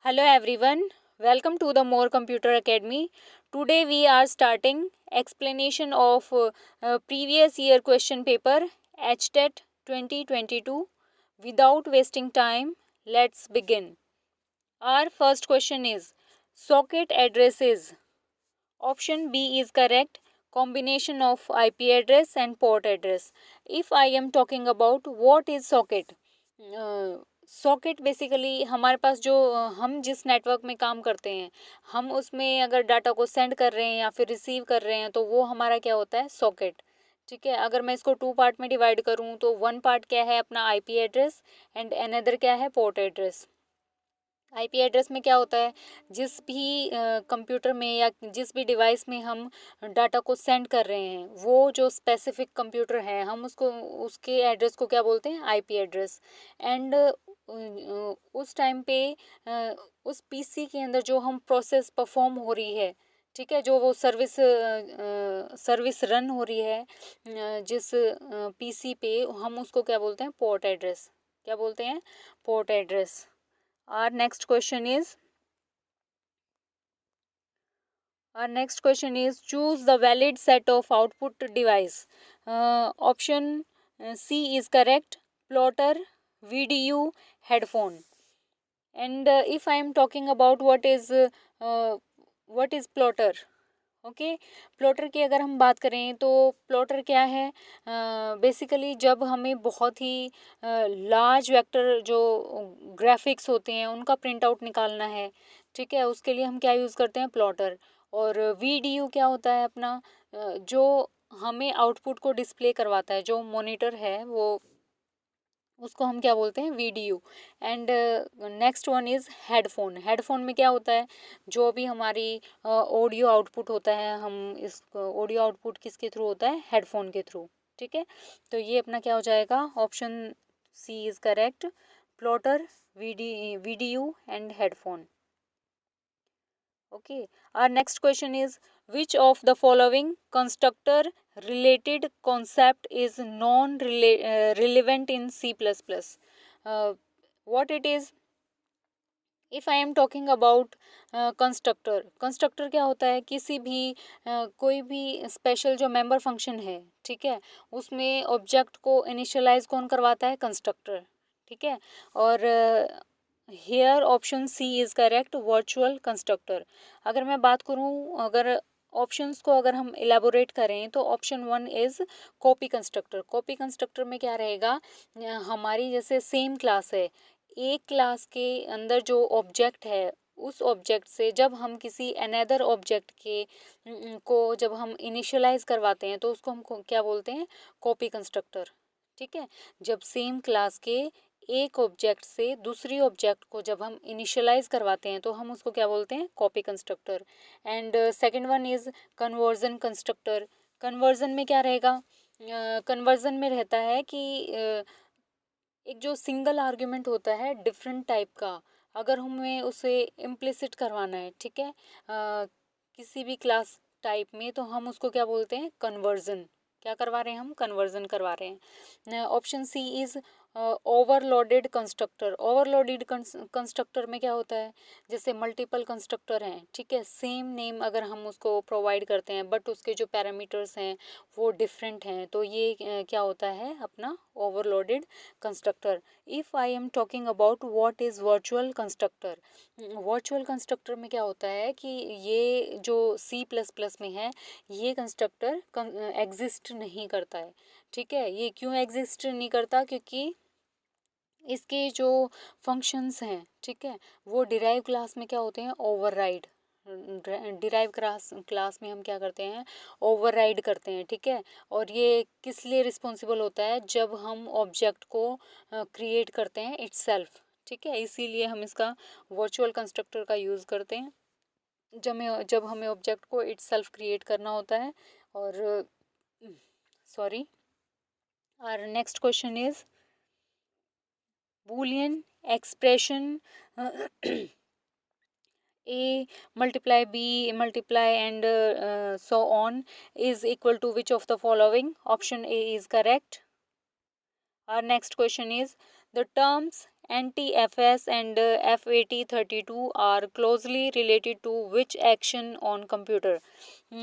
Hello everyone, welcome to the More Computer Academy. Today we are starting explanation of previous year question paper HTET 2022. Without wasting time, let's begin. Our first question is socket addresses. Option B is correct. Combination of IP address and port address. If I am talking about what is socket, socket basically हमारे पास जो हम जिस network में काम करते हैं, हम उसमें अगर डाटा को सेंड कर रहे हैं या फिर रिसीव कर रहे हैं तो वो हमारा क्या होता है, सॉकेट. ठीक है. अगर मैं इसको टू पार्ट में डिवाइड करूँ तो वन पार्ट क्या है अपना आईपी एड्रेस एंड अनदर क्या है पोर्ट एड्रेस. आईपी एड्रेस में क्या होता है, जिस भी कंप्यूटर में या जिस भी डिवाइस में हम डाटा को सेंड कर रहे हैं वो जो स्पेसिफिक कंप्यूटर है हम उसको उसके एड्रेस को क्या बोलते हैं, आईपी एड्रेस. एंड उस टाइम पे उस पीसी के अंदर जो हम प्रोसेस परफॉर्म हो रही है, ठीक है, जो वो सर्विस रन हो रही है जिस पीसी पे, हम उसको क्या बोलते हैं, पोर्ट एड्रेस. क्या बोलते हैं, port address. Our next question is choose the valid set of output device. Option C is correct. Plotter, VDU, headphone. And if I am talking about what is plotter. Okay. Plotter की अगर हम बात करें तो plotter क्या है, basically जब हमें बहुत ही लार्ज वेक्टर जो ग्राफिक्स होते हैं उनका प्रिंट आउट निकालना है, ठीक है, उसके लिए हम क्या यूज़ करते हैं, प्लॉटर. और वीडीयू क्या होता है अपना, जो हमें आउटपुट को डिस्प्ले करवाता है, जो मॉनिटर है वो, उसको हम क्या बोलते हैं, video. And next one is headphone. Headphone में क्या होता है, जो भी हमारी ऑडियो आउटपुट होता है, हम इस ऑडियो आउटपुट किसके थ्रू होता है, हेडफोन के थ्रू. ठीक है. तो ये अपना क्या हो जाएगा, option C is correct. Plotter, video and headphone. Okay. Our next question is which of the following constructor related concept is non relevant in C++? What it is? If I am talking about constructor क्या होता है, किसी भी कोई भी special जो member function है, ठीक है, उसमें ऑब्जेक्ट को इनिशियलाइज कौन करवाता है, कंस्ट्रक्टर. ठीक है. और here option C is correct, virtual constructor. अगर मैं बात करूँ, अगर ऑप्शंस को अगर हम इलेबोरेट करें तो option one is copy constructor. Copy constructor में क्या रहेगा, हमारी जैसे सेम क्लास है, एक क्लास के अंदर जो ऑब्जेक्ट है उस ऑब्जेक्ट से जब हम किसी अनदर ऑब्जेक्ट के को जब हम इनिशियलाइज करवाते हैं तो उसको हम क्या बोलते हैं, कॉपी कंस्ट्रक्टर. ठीक है. जब सेम क्लास के एक ऑब्जेक्ट से दूसरी ऑब्जेक्ट को जब हम इनिशियलाइज करवाते हैं तो हम उसको क्या बोलते हैं, copy constructor. And second one is conversion constructor. Conversion में क्या रहेगा, कन्वर्जन में रहता है कि एक जो सिंगल आर्ग्यूमेंट होता है डिफरेंट टाइप का, अगर हमें उसे इम्प्लिसिट करवाना है, ठीक है, किसी भी क्लास टाइप में, तो हम उसको क्या बोलते हैं, कन्वर्जन. क्या करवा रहे हैं हम, कन्वर्जन करवा रहे हैं. Option C is overloaded constructor. Overloaded constructor में क्या होता है, जैसे मल्टीपल कंस्ट्रक्टर हैं, ठीक है, सेम नेम अगर हम उसको प्रोवाइड करते हैं बट उसके जो पैरामीटर्स हैं वो डिफरेंट हैं, तो ये क्या होता है अपना overloaded constructor. If I am talking about what is virtual constructor. Virtual constructor में क्या होता है कि ये जो सी प्लस प्लस में है ये कंस्ट्रक्टर एग्जिस्ट नहीं करता है. ठीक है. ये क्यों एग्जिस्ट नहीं करता, क्योंकि इसके जो फंक्शंस हैं, ठीक है, वो डिराइव क्लास में क्या होते हैं, ओवरराइड. डिराइव क्लास में हम क्या करते हैं, ओवरराइड करते हैं. ठीक है. और ये किस लिए रिस्पॉन्सिबल होता है, जब हम ऑब्जेक्ट को क्रिएट करते हैं इटसेल्फ. ठीक है. इसीलिए हम इसका वर्चुअल कंस्ट्रक्टर का यूज़ करते हैं जब हमें ऑब्जेक्ट को इटसेल्फ क्रिएट करना होता है. और sorry, our next question is boolean expression a multiply b multiply and so on is equal to which of the following. Option A is correct. Our next question is the terms NTFS and FAT32 are closely related to which action on computer?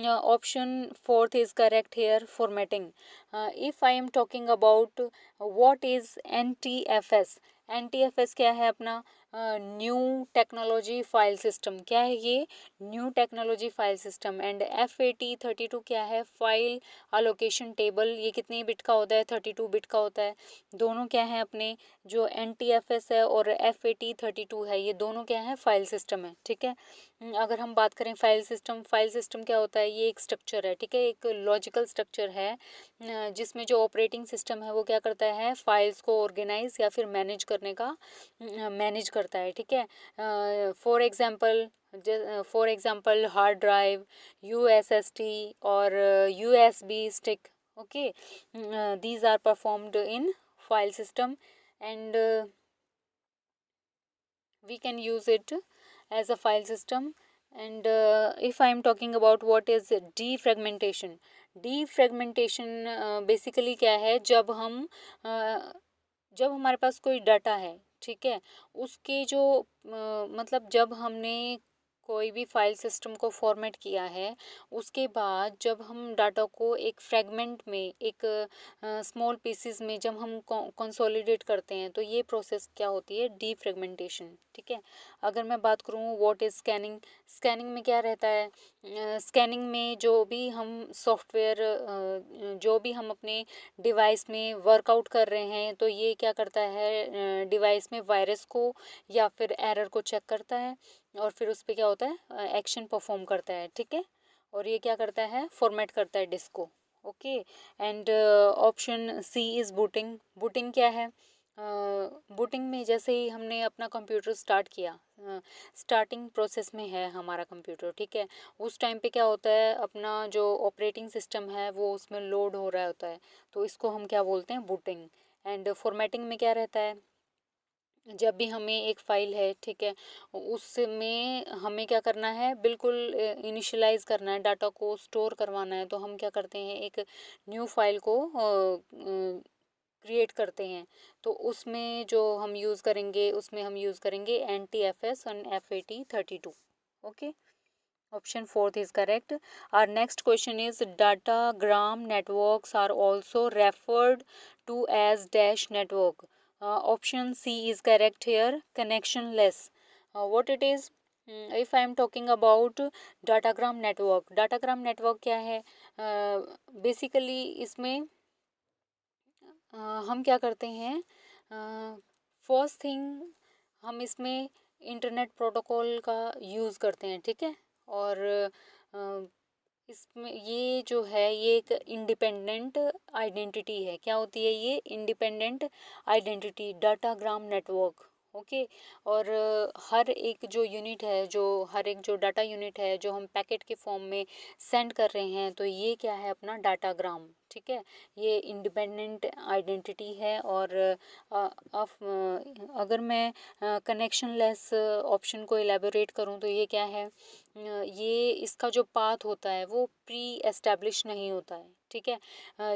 Option fourth is correct here, formatting. If I am talking about what is NTFS, NTFS क्या है अपना new technology file system, क्या है ये new technology file system. And FAT32 क्या है file allocation table, ये कितनी बिट का होता है 32 बिट का होता है। दोनों क्या है अपने जो NTFS है और FAT32 है ये दोनों क्या है फाइल सिस्टम है, ठीक है। अगर हम बात करें फाइल सिस्टम, फाइल सिस्टम क्या होता है ये एक स्ट्रक्चर है, ठीक है, एक लॉजिकल स्ट्रक्चर है जिसमें जो ऑपरेटिंग सिस्टम है वो क्या करता है फाइल्स को ऑर्गेनाइज या फिर मैनेज करने का मैनेज करता है, ठीक है। For example hard drive, USSD और USB stick, okay, these are performed in file system and we can use it as a file system. And if I am talking about what is defragmentation, defragmentation basically क्या है जब हमारे पास कोई data है, ठीक है, उसके जो मतलब जब हमने कोई भी फाइल सिस्टम को फॉर्मेट किया है उसके बाद जब हम डाटा को एक फ्रेगमेंट में एक स्मॉल पीसेस में जब हम कंसोलिडेट करते हैं तो ये प्रोसेस क्या होती है डीफ्रेगमेंटेशन, ठीक है। अगर मैं बात करूँ व्हाट इज़ स्कैनिंग, स्कैनिंग में क्या रहता है स्कैनिंग में जो भी हम सॉफ्टवेयर जो भी हम अपने डिवाइस में वर्कआउट कर रहे हैं तो ये क्या करता है डिवाइस में वायरस को या फिर एरर को चेक करता है और फिर उस पर क्या होता है एक्शन परफॉर्म करता है, ठीक है। और ये क्या करता है फॉर्मेट करता है डिस्क को, okay. And option C is booting, booting क्या है बूटिंग में जैसे ही हमने अपना कंप्यूटर स्टार्ट किया, स्टार्टिंग प्रोसेस में है हमारा कंप्यूटर, ठीक है, उस टाइम पे क्या होता है अपना जो ऑपरेटिंग सिस्टम है वो उसमें लोड हो रहा होता है तो इसको हम क्या बोलते हैं बूटिंग। एंड फॉर्मेटिंग में क्या रहता है जब भी हमें एक फ़ाइल है, ठीक है, उसमें हमें क्या करना है बिल्कुल इनिशियलाइज़ करना है डाटा को स्टोर करवाना है तो हम क्या करते हैं एक न्यू फाइल को क्रिएट करते हैं तो उसमें जो हम यूज़ करेंगे उसमें हम यूज़ करेंगे NTFS और FAT32, okay. Option fourth is correct. Our next question is datagram networks are also referred to as dash network. Option C is correct here. Connectionless. What it is? If I am talking about datagram network क्या है? Basically इसमें हम क्या करते हैं first thing हम इसमें internet protocol का यूज़ करते हैं, ठीक है। और इसमें ये जो है ये एक इंडिपेंडेंट आइडेंटिटी है, क्या होती है ये independent identity datagram network, okay. और हर एक जो यूनिट है जो हर एक जो डाटा यूनिट है जो हम पैकेट के फॉर्म में सेंड कर रहे हैं तो ये क्या है अपना डाटाग्राम, ठीक है, ये इंडिपेंडेंट आइडेंटिटी है। और अगर मैं कनेक्शनलेस ऑप्शन को एलेबोरेट करूँ तो ये क्या है ये इसका जो पाथ होता है वो प्री एस्टेब्लिश नहीं होता है, ठीक है।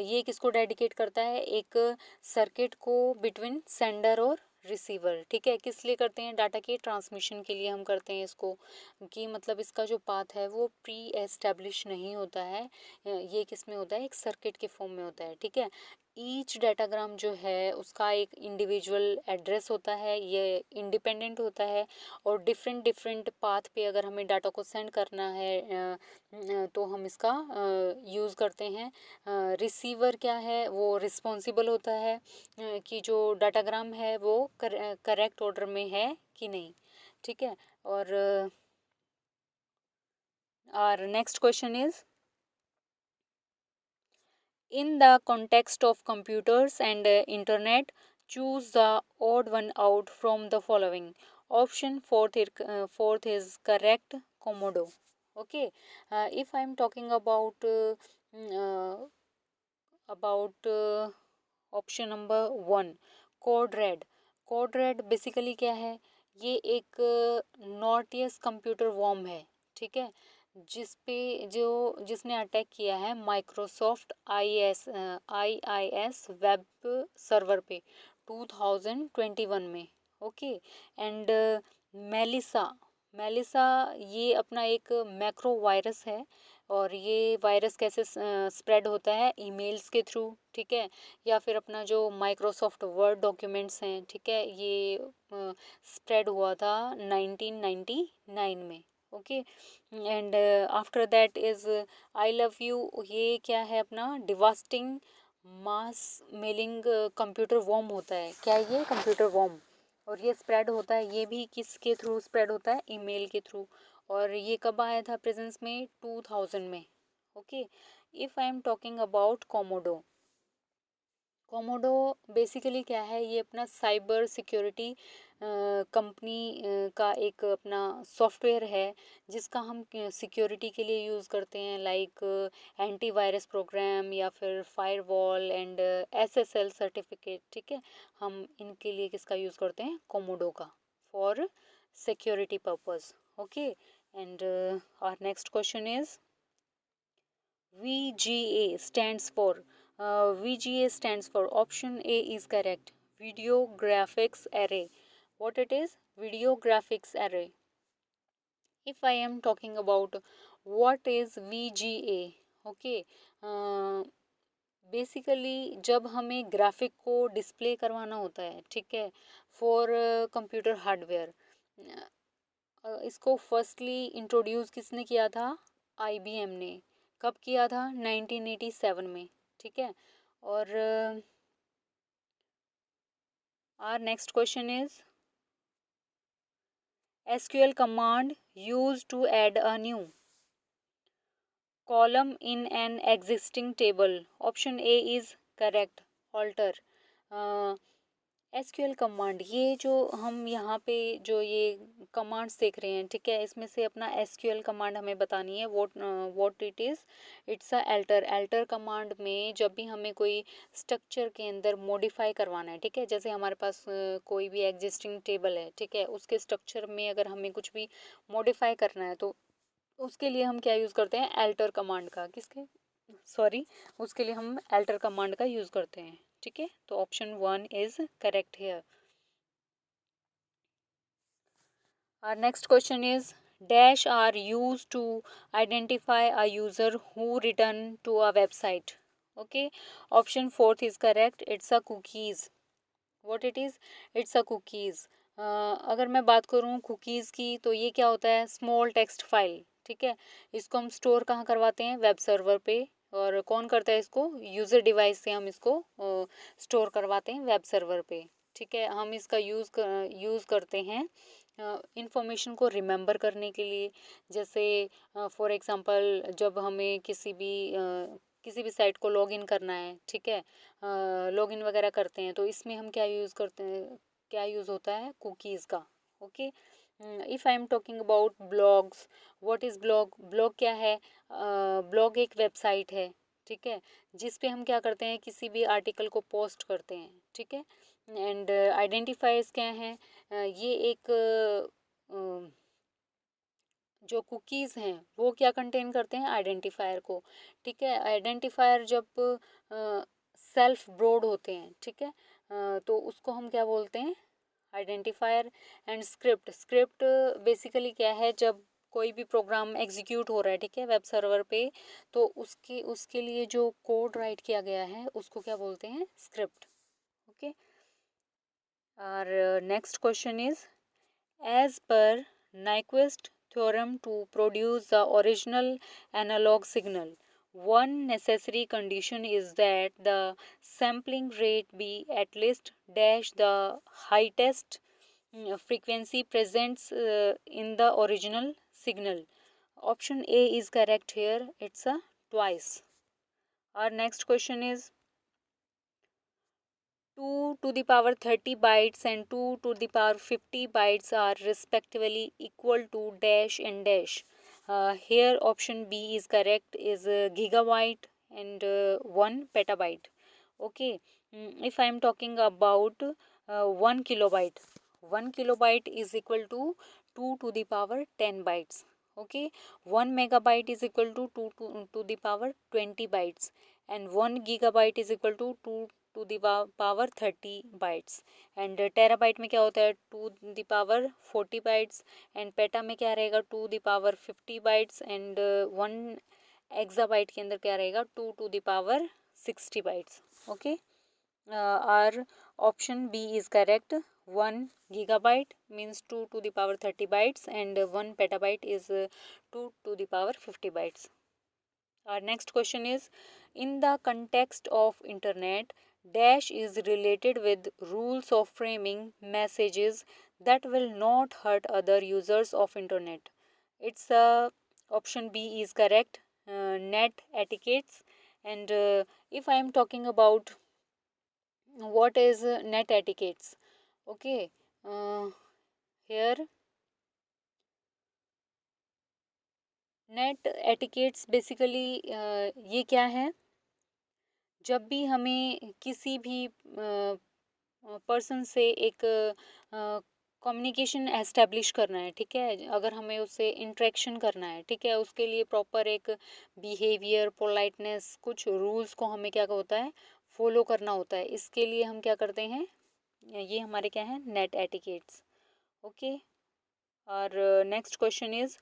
ये किसको डेडिकेट करता है एक सर्किट को बिटवीन सेंडर और रिसीवर, ठीक है, किस लिए करते हैं डाटा के ट्रांसमिशन के लिए हम करते हैं इसको कि मतलब इसका जो पाथ है वो प्री एस्टेब्लिश नहीं होता है, ये किस में होता है एक सर्किट के फॉर्म में होता है, ठीक है। ईच डाटाग्राम जो है उसका एक इंडिविजुअल एड्रेस होता है, ये इंडिपेंडेंट होता है और डिफरेंट डिफरेंट पाथ पे अगर हमें डाटा को सेंड करना है तो हम इसका यूज़ करते हैं। रिसीवर क्या है वो रिस्पॉन्सिबल होता है कि जो डाटाग्राम है वो करेक्ट ऑर्डर में है कि नहीं, ठीक है। और our next question is in the context of computers and internet choose the odd one out from the following. Option fourth is correct Komodo, okay. If I am talking about option number one code red, code red basically क्या है ये एक नॉटियस computer warm है, ठीक है, जिस पे जो जिसने अटैक किया है Microsoft I I S web server पे 2021 में, ओके। एंड मेलिसा, मेलिसा ये अपना एक मैक्रो वायरस है, और ये वायरस कैसे स्प्रेड होता है, ईमेल्स के थ्रू, ठीक है, या फिर अपना जो माइक्रोसॉफ्ट वर्ड डॉक्यूमेंट्स हैं, ठीक है, ये स्प्रेड हुआ था 1999 में। Okay. And after that is I love you, ये क्या है अपना devastating mass mailing computer worm होता है, क्या ये कंप्यूटर वॉर्म, और ये स्प्रेड होता है, ये भी किसके थ्रू स्प्रेड होता है, ईमेल के थ्रू। और ये कब आया था प्रेजेंस में, 2000 में। Okay. If I am talking about Komodo, Komodo basically क्या है, ये अपना साइबर सिक्योरिटी कंपनी का एक अपना सॉफ्टवेयर है, जिसका हम सिक्योरिटी के लिए यूज़ करते हैं, लाइक एंटीवायरस प्रोग्राम या फिर फायरवॉल एंड एसएसएल सर्टिफिकेट, ठीक है, हम इनके लिए किसका यूज़ करते हैं, कोमोडो का, for security purpose. Okay. And our next question is VGA stands for, VGA stands for, option A is correct, video graphics array. What it is? Video graphics array. If I am talking about what is VGA, okay, basically जब हमें graphic को display करवाना होता है, ठीक है, for computer hardware, इसको firstly introduce किसने किया था, IBM ने। कब किया था, 1987 में, ठीक है। और our next question is SQL command used to add a new column in an existing table. Option A is correct, alter. SQL command, ये जो हम यहाँ पे जो ये कमांड्स देख रहे हैं, ठीक है, इसमें से अपना SQL कमांड हमें बतानी है, what it is, it's a alter. Alter command में जब भी हमें कोई स्ट्रक्चर के अंदर मॉडिफाई करवाना है, ठीक है, जैसे हमारे पास कोई भी एग्जिस्टिंग टेबल है, ठीक है, उसके स्ट्रक्चर में अगर हमें कुछ भी मॉडिफाई करना है, तो उसके लिए हम क्या यूज़ करते हैं, अल्टर कमांड का, किसके, सॉरी, उसके लिए हम अल्टर कमांड का यूज़ करते हैं, ठीक है। तो option 1 is correct here. Our next question is dash are use to identify a user who return to a website. Okay. Option 4 is correct, it's a cookies. What it is, it's a cookies. अगर मैं बात करूँ cookies की, तो ये क्या होता है, स्मॉल टेक्स्ट फाइल, ठीक है, इसको हम स्टोर कहाँ करवाते हैं, वेब सर्वर पे। और कौन करता है इसको, यूज़र डिवाइस से हम इसको स्टोर करवाते हैं वेब सर्वर पे, ठीक है। हम इसका यूज़ करते हैं इंफॉर्मेशन को रिमेंबर करने के लिए, जैसे फॉर एग्जांपल जब हमें किसी भी साइट को लॉगिन करना है, ठीक है, लॉगिन वगैरह करते हैं, तो इसमें हम क्या यूज़ करते हैं, क्या यूज़ होता है, कुकीज़ का। Okay. If I am talking about blogs, what is blog, blog क्या है, ब्लॉग एक वेबसाइट है, ठीक है, जिस पे हम क्या करते हैं, किसी भी आर्टिकल को पोस्ट करते हैं, ठीक है। एंड आइडेंटिफायर्स क्या हैं, ये एक जो कुकीज़ हैं वो क्या कंटेन करते हैं, आइडेंटिफायर को, ठीक है। आइडेंटिफायर जब सेल्फ ब्रोड होते हैं, ठीक है, तो उसको हम क्या बोलते हैं, identifier. And script, script basically क्या है, जब कोई भी प्रोग्राम एग्जीक्यूट हो रहा है, ठीक है, वेब सर्वर पे, तो उसके उसके लिए जो कोड राइट किया गया है उसको क्या बोलते हैं, स्क्रिप्ट। ओके। और next question is as per Nyquist theorem to produce the original analog signal, one necessary condition is that the sampling rate be at least dash the highest frequency presents in the original signal. Option A is correct here, it's a twice. Our next question is 2 to the power 30 bytes and 2 to the power 50 bytes are respectively equal to dash and dash. Here option B is correct, is gigabyte and 1 petabyte. Okay. If I am talking about 1 kilobyte, 1 kilobyte is equal to 2 to the power 10 bytes. Okay. 1 megabyte is equal to 2 to the power 20 bytes, and 1 gigabyte is equal to 2 to the power 30 bytes. And terabyte में क्या होता है 2 the power 40 bytes. And peta में क्या रहेगा 2 the power 50 bytes. And 1 exabyte के अंदर क्या रहेगा 2 to the power 60 bytes. Okay, our option B is correct. 1 gigabyte means 2 to the power 30 bytes, and 1 petabyte is 2 to the power 50 bytes. Our next question is, in the context of internet, dash is related with rules of framing messages that will not hurt other users of internet. It's option B is correct. Net etiquettes. And if I am talking about what is net etiquettes, okay, here net etiquettes basically ये क्या है, जब भी हमें किसी भी person से एक कम्युनिकेशन एस्टेब्लिश करना है, ठीक है, अगर हमें उससे इंटरेक्शन करना है, ठीक है, उसके लिए प्रॉपर एक बिहेवियर पोलाइटनेस कुछ रूल्स को हमें क्या होता है फॉलो करना होता है। इसके लिए हम क्या करते हैं, ये हमारे क्या है नेट एटिकेट्स। ओके, और next question is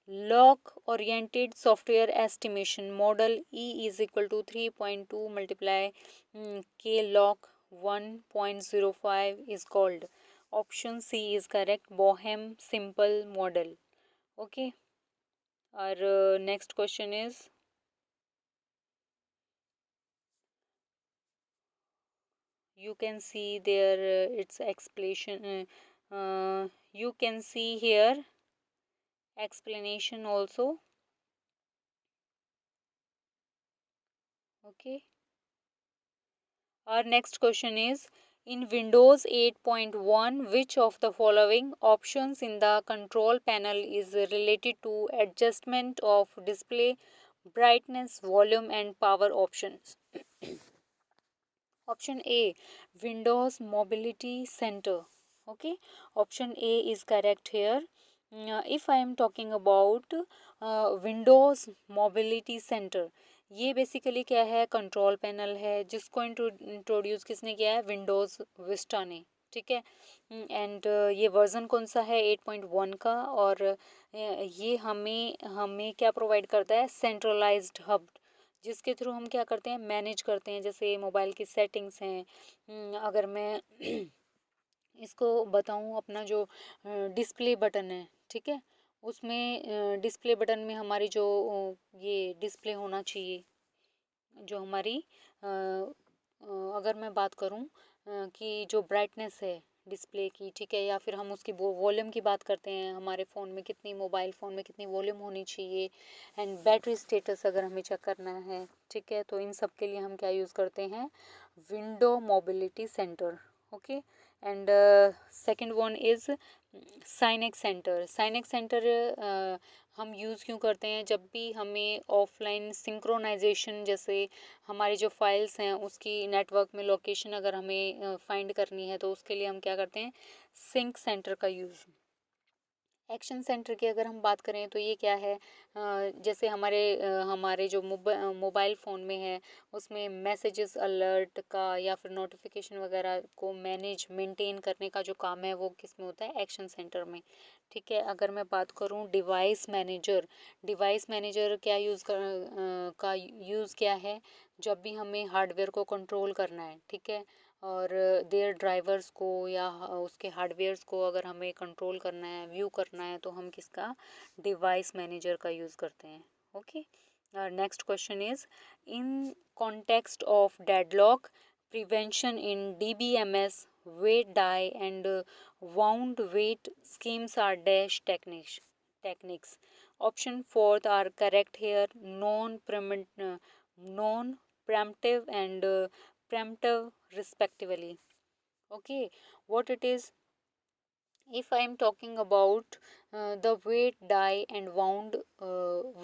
LOC oriented software estimation model E is equal to 3.2 multiply K LOC 1.05 is called. Option C is correct. Bohem simple model. Okay. Our next question is, you can see there its explanation. You can see here explanation also. Okay. Our next question is, in Windows 8.1, which of the following options in the control panel is related to adjustment of display brightness, volume and power options? Option A, Windows Mobility Center. Okay, option A is correct here. If I am talking about Windows Mobility Center, ये basically क्या है control panel है जिसको introduce किसने किया है Windows Vista ने, ठीक है। एंड ये वर्ज़न कौन सा है 8.1 का, और ये हमें हमें क्या प्रोवाइड करता है सेंट्रलाइज्ड हब, जिसके थ्रू हम क्या करते हैं मैनेज करते हैं, जैसे मोबाइल की सेटिंग्स हैं। अगर मैं इसको बताऊं, अपना जो डिस्प्ले बटन है, ठीक है, उसमें डिस्प्ले बटन में हमारी जो ये डिस्प्ले होना चाहिए, जो हमारी अगर मैं बात करूं कि जो ब्राइटनेस है डिस्प्ले की, ठीक है, या फिर हम उसकी वॉल्यूम की बात करते हैं, हमारे फ़ोन में कितनी मोबाइल फ़ोन में कितनी वॉल्यूम होनी चाहिए, एंड बैटरी स्टेटस अगर हमें चेक करना है, ठीक है, तो इन सब के लिए हम क्या यूज़ करते हैं window mobility centre. Okay, and second one is sine x centre. Sine x centre हम यूज़ क्यों करते हैं, जब भी हमें ऑफलाइन सिंक्रोनाइजेशन, जैसे हमारी जो फाइल्स हैं उसकी नेटवर्क में लोकेशन अगर हमें फाइंड करनी है, तो उसके लिए हम क्या करते हैं सिंक सेंटर का यूज़। एक्शन सेंटर की अगर हम बात करें तो ये क्या है, जैसे हमारे जो मोबाइल फ़ोन में है उसमें मैसेजेस अलर्ट का या फिर नोटिफिकेशन वगैरह को मैनेज मेंटेन करने का जो काम है वो किस में होता है एक्शन सेंटर में, ठीक है। अगर मैं बात करूँ डिवाइस मैनेजर, डिवाइस मैनेजर क्या का यूज़ क्या है, जब भी हमें हार्डवेयर को कंट्रोल करना है, ठीक है, और देयर ड्राइवर्स को या उसके हार्डवेयर्स को अगर हमें कंट्रोल करना है व्यू करना है, तो हम किसका डिवाइस मैनेजर का यूज़ करते हैं। Okay, next question is in context of deadlock prevention in DBMS weight die and wound weight schemes are dash techniques. Option fourth are correct here, non preemptive and preemptive respectively. Okay, what it is, if I am talking about the weight die and wound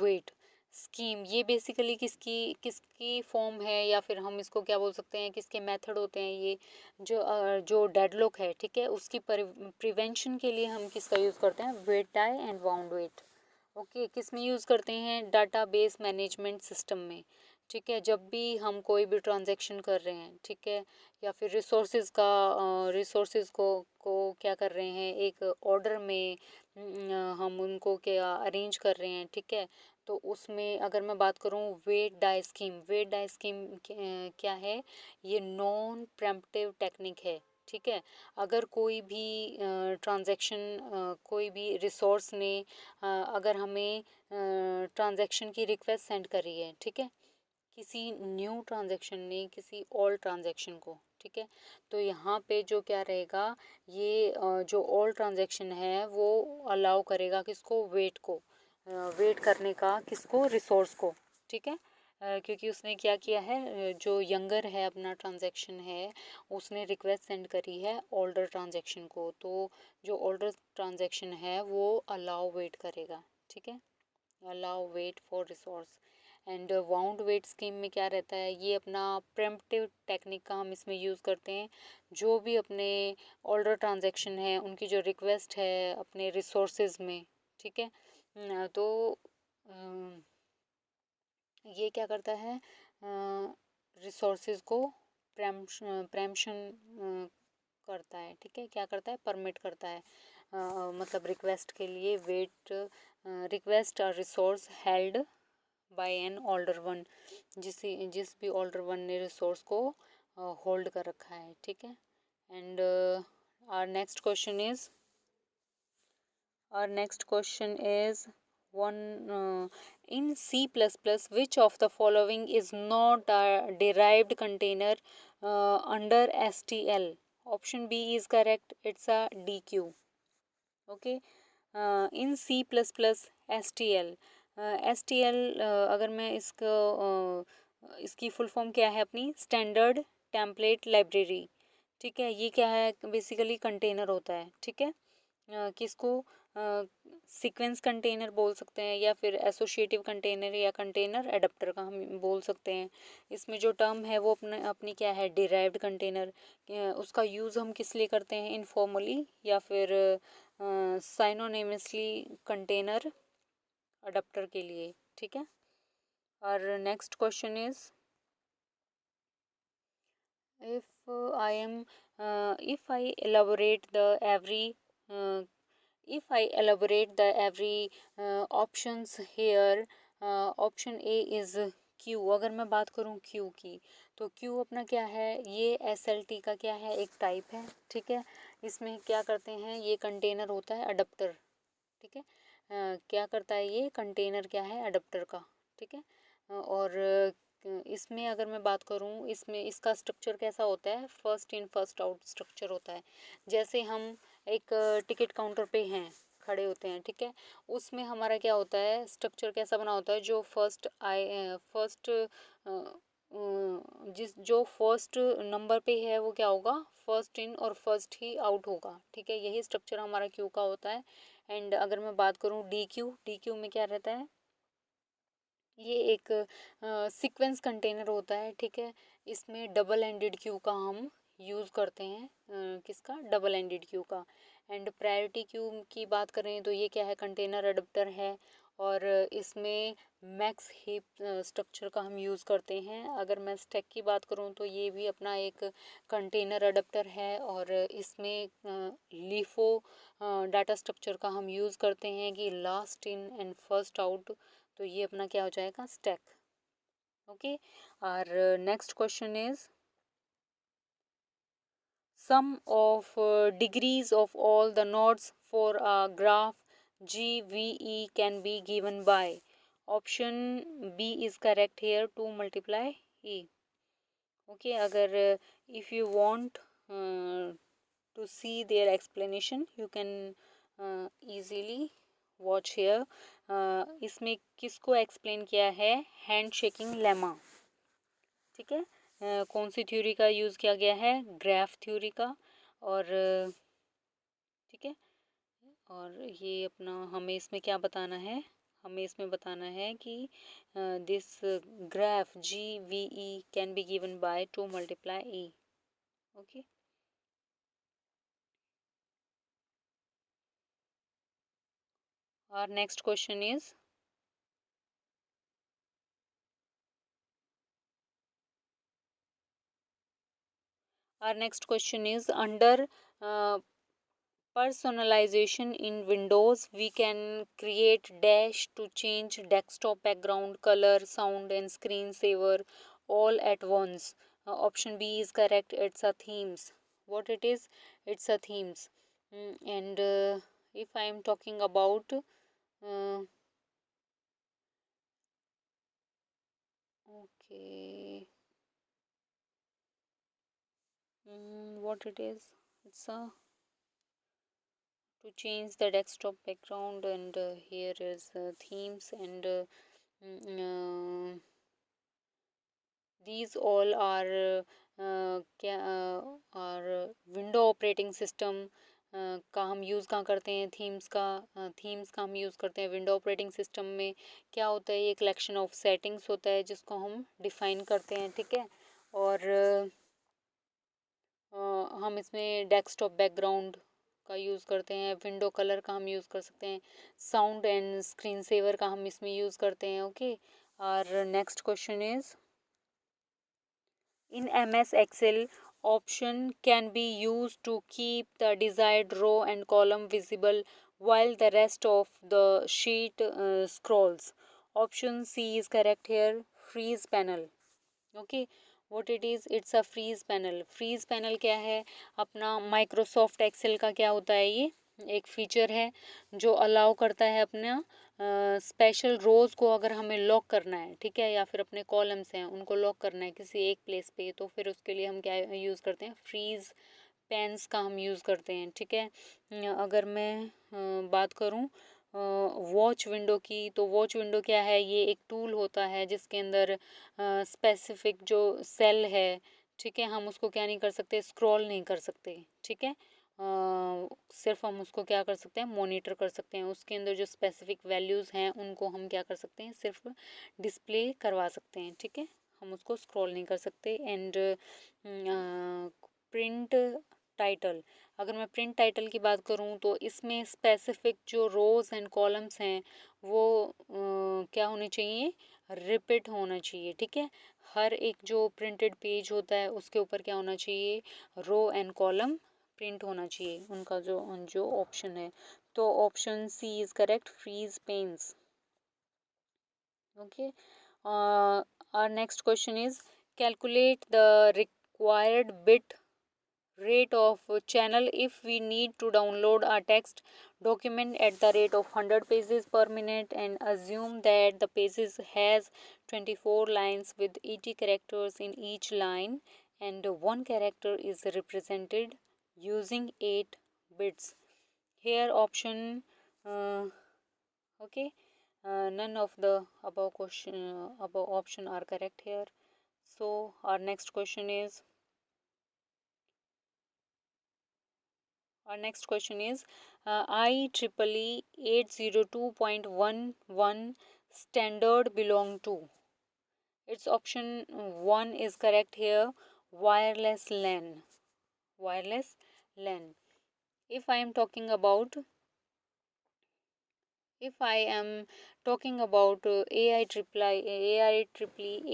weight scheme, ये basically किसकी किसकी form है, या फिर हम इसको क्या बोल सकते हैं किसके मेथड होते हैं, ये जो डेडलॉक है, ठीक है, उसकी प्रिवेंशन के लिए हम किसका यूज़ करते हैं wait die and wound wait. Okay, किस में यूज़ करते हैं डाटाबेस मैनेजमेंट सिस्टम में, ठीक है, जब भी हम कोई भी ट्रांजैक्शन कर रहे हैं, ठीक है, या फिर रिसोर्सेज को क्या कर रहे हैं, एक ऑर्डर में हम उनको क्या अरेंज कर रहे हैं, ठीक है। तो उसमें अगर मैं बात करूं वेट डाई स्कीम क्या है, ये नॉन प्रेम्प्टिव टेक्निक है, ठीक है। अगर कोई भी ट्रांजैक्शन कोई भी रिसोर्स ने अगर हमें ट्रांजैक्शन की रिक्वेस्ट सेंड करी है, ठीक है, किसी न्यू ट्रांजैक्शन ने किसी ओल्ड ट्रांजैक्शन को, ठीक है, तो यहाँ पे जो क्या रहेगा, ये जो ओल्ड ट्रांजैक्शन है वो अलाउ करेगा किसको, वेट करने का, किसको, रिसोर्स को, ठीक है। क्योंकि उसने क्या किया है, जो यंगर है अपना ट्रांजैक्शन है, उसने रिक्वेस्ट सेंड करी है ओल्डर ट्रांजैक्शन को, तो जो ओल्डर ट्रांजैक्शन है वो अलाउ वेट करेगा, ठीक है, allow wait for resource. And wound wait scheme में क्या रहता है, ये अपना प्रेम्प्टिव टेक्निक का हम इसमें यूज़ करते हैं, जो भी अपने ऑर्डर ट्रांजैक्शन है उनकी जो रिक्वेस्ट है अपने रिसोर्सेज में, ठीक है, तो ये क्या करता है, रिसोर्सेज को प्रेम्पशन करता है, ठीक है, क्या करता है, परमिट करता है, मतलब रिक्वेस्ट के लिए वेट, रिक्वेस्ट और resource held by an older one, जिस भी ऑल्डर वन ने रिसोर्स को होल्ड कर रखा है, ठीक है। And our next question is one in C++, which of the following is not a derived container under STL? Option B is correct, it's a DQ. Okay, in C plus plus S T L, S T L, अगर मैं इसकी full form क्या है अपनी, standard template library, ठीक है, ये क्या है, बेसिकली कंटेनर होता है, ठीक है, किसको सीक्वेंस कंटेनर बोल सकते हैं, या फिर एसोसिएटिव कंटेनर या कंटेनर एडाप्टर का हम बोल सकते हैं। इसमें जो टर्म है वो अपने अपनी क्या है, डिराइव्ड कंटेनर, उसका यूज़ हम किस लिए करते हैं, इनफॉर्मली या फिर साइनोनिमसली कंटेनर अडाप्टर के लिए, ठीक है। और next question is, if I am if I elaborate the every options here, option A is Q. अगर मैं बात करूँ क्यू की, तो क्यू अपना क्या है, ये एस एल टी का क्या है, एक टाइप है, ठीक है। इसमें क्या करते हैं, ये कंटेनर होता है अडप्टर, ठीक है, क्या करता है, ये कंटेनर क्या है, अडप्टर का, ठीक है। और इसमें अगर मैं बात करूँ, इसमें इसका स्ट्रक्चर कैसा होता है, first in first out structure होता है। जैसे हम एक टिकट काउंटर पे हैं, खड़े होते हैं, ठीक है, उसमें हमारा क्या होता है, स्ट्रक्चर कैसा बना होता है, जो जो फर्स्ट नंबर पे है वो क्या होगा, फर्स्ट इन और फर्स्ट ही आउट होगा, ठीक है, यही स्ट्रक्चर हमारा क्यू का होता है। एंड अगर मैं बात करूँ डी क्यू में क्या रहता है, ये एक सीक्वेंस कंटेनर होता है, ठीक है। इसमें डबल एंडेड क्यू का हम यूज़ करते हैं, किसका, डबल एंडेड क्यू का। एंड प्रायोरिटी क्यू की बात करें तो ये क्या है, कंटेनर अडप्टर है, और इसमें मैक्स हीप स्ट्रक्चर का हम यूज़ करते हैं। अगर मैं स्टैक की बात करूँ तो ये भी अपना एक कंटेनर अडप्टर है, और इसमें लीफो डाटा स्ट्रक्चर का हम यूज़ करते हैं कि last in and first out, तो ये अपना क्या हो जाएगा, स्टैक। ओके, और next question is, sum of degrees of all the nodes for a graph GVE can be given by, option B is correct here, 2 multiply E. Okay, अगर if you want to see their explanation you can easily watch here. इसमें किसको explain किया है, hand shaking lemma, ठीक है, कौन सी theory का use किया गया है, ग्राफ थ्योरी का। और ठीक है, और ये अपना हमें इसमें क्या बताना है, हमें इसमें बताना है कि this graph ji V E can be given by 2 multiply E. Okay, our next question is, Our next question is under personalization in Windows, we can create dash to change desktop background, color, sound, and screensaver all at once. Option B is correct. It's a themes. What it is? It's a themes. And if I am talking about okay, what it is? It's a to change the desktop background, and here is themes, and mm, these all क्या और window operating system का हम use कहाँ करते हैं, themes का हम use करते हैं विंडो ऑपरेटिंग सिस्टम में। क्या होता है, ये कलेक्शन ऑफ सेटिंग्स होता है जिसको हम डिफ़ाइन करते हैं, ठीक है। और हम इसमें डेस्कटॉप बैकग्राउंड का यूज़ करते हैं, विंडो कलर का हम यूज़ कर सकते हैं, साउंड एंड स्क्रीन सेवर का हम इसमें यूज़ करते हैं, ओके। और next question is in MS Excel, option can be used to keep the desired row and column visible while the rest of the sheet scrolls. Option C is correct here. Freeze panel. Okay, what it is? It's a freeze panel. Freeze panel क्या है? अपना Microsoft Excel का क्या होता है, ये एक feature है जो अलाउ करता है अपना स्पेशल रोज़ को अगर हमें लॉक करना है, ठीक है, या फिर अपने कॉलम्स हैं उनको लॉक करना है किसी एक प्लेस पे, तो फिर उसके लिए हम क्या यूज़ करते हैं, फ्रीज़ पेन्स का हम यूज़ करते हैं, ठीक है। अगर मैं बात करूँ वॉच विंडो की, तो वॉच विंडो क्या है, ये एक टूल होता है जिसके अंदर स्पेसिफिक जो सेल है, ठीक है, हम उसको क्या नहीं कर सकते, स्क्रॉल नहीं कर सकते, ठीक है। सिर्फ हम उसको क्या कर सकते हैं, मॉनिटर कर सकते हैं, उसके अंदर जो स्पेसिफिक वैल्यूज़ हैं उनको हम क्या कर सकते हैं, सिर्फ डिस्प्ले करवा सकते हैं, ठीक है, हम उसको स्क्रॉल नहीं कर सकते। एंड प्रिंट टाइटल, अगर मैं प्रिंट टाइटल की बात करूँ तो इसमें स्पेसिफिक जो रोज़ एंड कॉलम्स हैं वो क्या होने चाहिए, रिपीट होना चाहिए, ठीक है। हर एक जो प्रिंटेड पेज होता है उसके ऊपर क्या होना चाहिए, रो एंड कॉलम प्रिंट होना चाहिए, उनका जो जो ऑप्शन है। तो option C is correct, freeze panes, okay. our next question is calculate the required bit rate of channel if we need to download a text document at the rate of 100 pages per minute, and assume that the pages has 24 lines with 80 characters in each line, and one character is represented using 8 bits. Here option okay, none of the above option are correct here. So our next question is IEEE 802.11 standard belong to. Its option 1 is correct here, wireless LAN. Wireless LAN. If I am talking about IEEE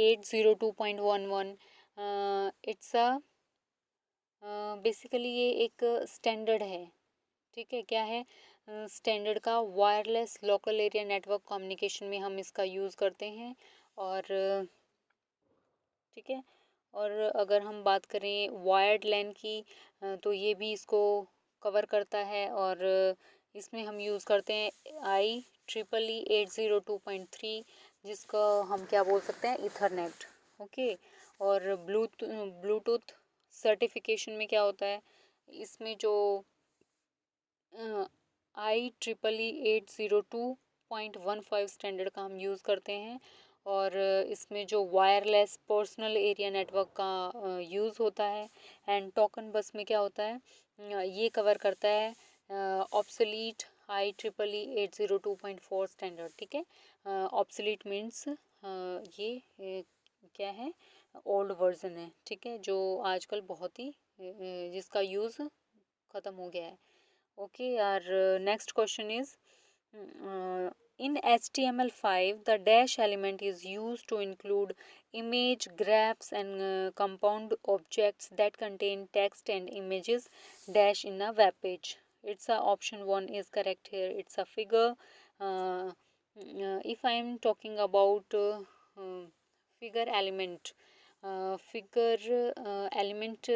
802.11, it's a basically ये एक standard है, ठीक है। क्या है standard का, wireless local area network communication में हम इसका यूज़ करते हैं, और ठीक है। और अगर हम बात करें वायर्ड लैन की तो ये भी इसको कवर करता है, और इसमें हम यूज़ करते हैं IEEE 802.3, जिसको हम क्या बोल सकते हैं, ईथरनेट, ओके। और ब्लूटूथ सर्टिफिकेशन में क्या होता है, इसमें जो IEEE 802.15 स्टैंडर्ड का हम यूज़ करते हैं, और इसमें जो वायरलेस पर्सनल एरिया नेटवर्क का यूज़ होता है। एंड टोकन बस में क्या होता है, ये कवर करता है ऑब्सोलीट IEEE 802.4 स्टैंडर्ड, ठीक है। ऑब्सोलीट मीन्स ये क्या है, ओल्ड वर्जन है, ठीक है, जो आजकल बहुत ही जिसका यूज़ ख़त्म हो गया है, ओके। यार next question is In HTML5, the dash element is used to include image, graphs, and compound objects that contain text and images dash in a web page. It's a option 1 is correct here. It's a figure. If I am talking about figure element, figure element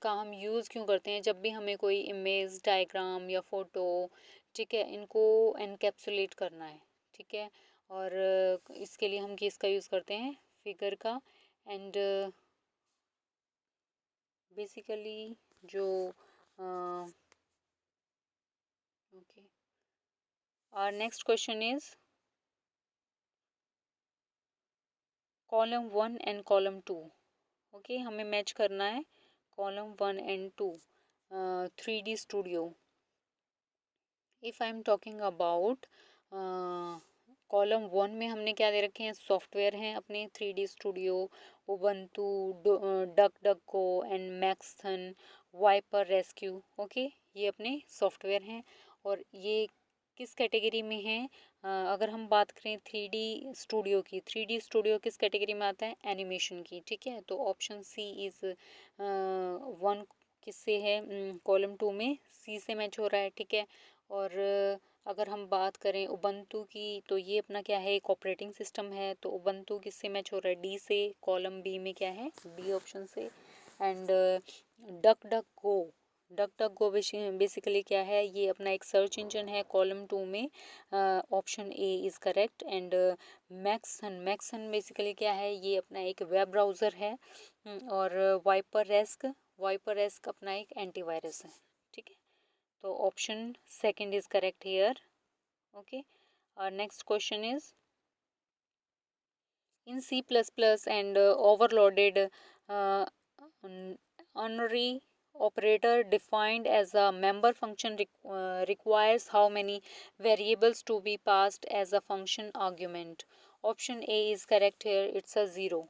का हम use क्यों करते हैं जब भी हमें कोई image, diagram या फोटो, ठीक है, इनको एनकैप्सुलेट करना है, ठीक है, और इसके लिए हम किसका यूज़ करते हैं, फिगर का. एंड बेसिकली जो ओके, और next question is column 1 and column 2. Okay, हमें मैच करना है column 1 and 2. 3D studio. If I am talking about column 1 में हमने क्या दे रखे हैं, सॉफ्टवेयर हैं अपने 3D studio, Ubuntu, DuckDuckGo and Maxon, Viper rescue. Okay, ये अपने सॉफ्टवेयर हैं और ये किस कैटेगरी में हैं. अगर हम बात करें 3D स्टूडियो की, 3D स्टूडियो किस कैटेगरी में आता है, एनिमेशन की, ठीक है. तो ऑप्शन सी इज़ 1 किससे है, कॉलम 2 में सी से मैच हो रहा है, ठीक है. और अगर हम बात करें उबंटू की, तो ये अपना क्या है, एक ऑपरेटिंग सिस्टम है. तो उबंटू किससे मैच हो रहा है, डी से. कॉलम बी में क्या है, बी ऑप्शन से. And duck duck go, duck duck go basically क्या है, ये अपना एक सर्च इंजन है. कॉलम 2 में option A is correct. And Maxon, Maxon basically क्या है, ये अपना एक वेब ब्राउज़र है. और वाइपर रेस्क अपना एक एंटीवायरस है, ठीक है. तो option second is correct here. Okay, our next question is in C++ and overloaded unary operator defined as a member function requires how many variables to be passed as a function argument. Option A is correct here. It's a 0.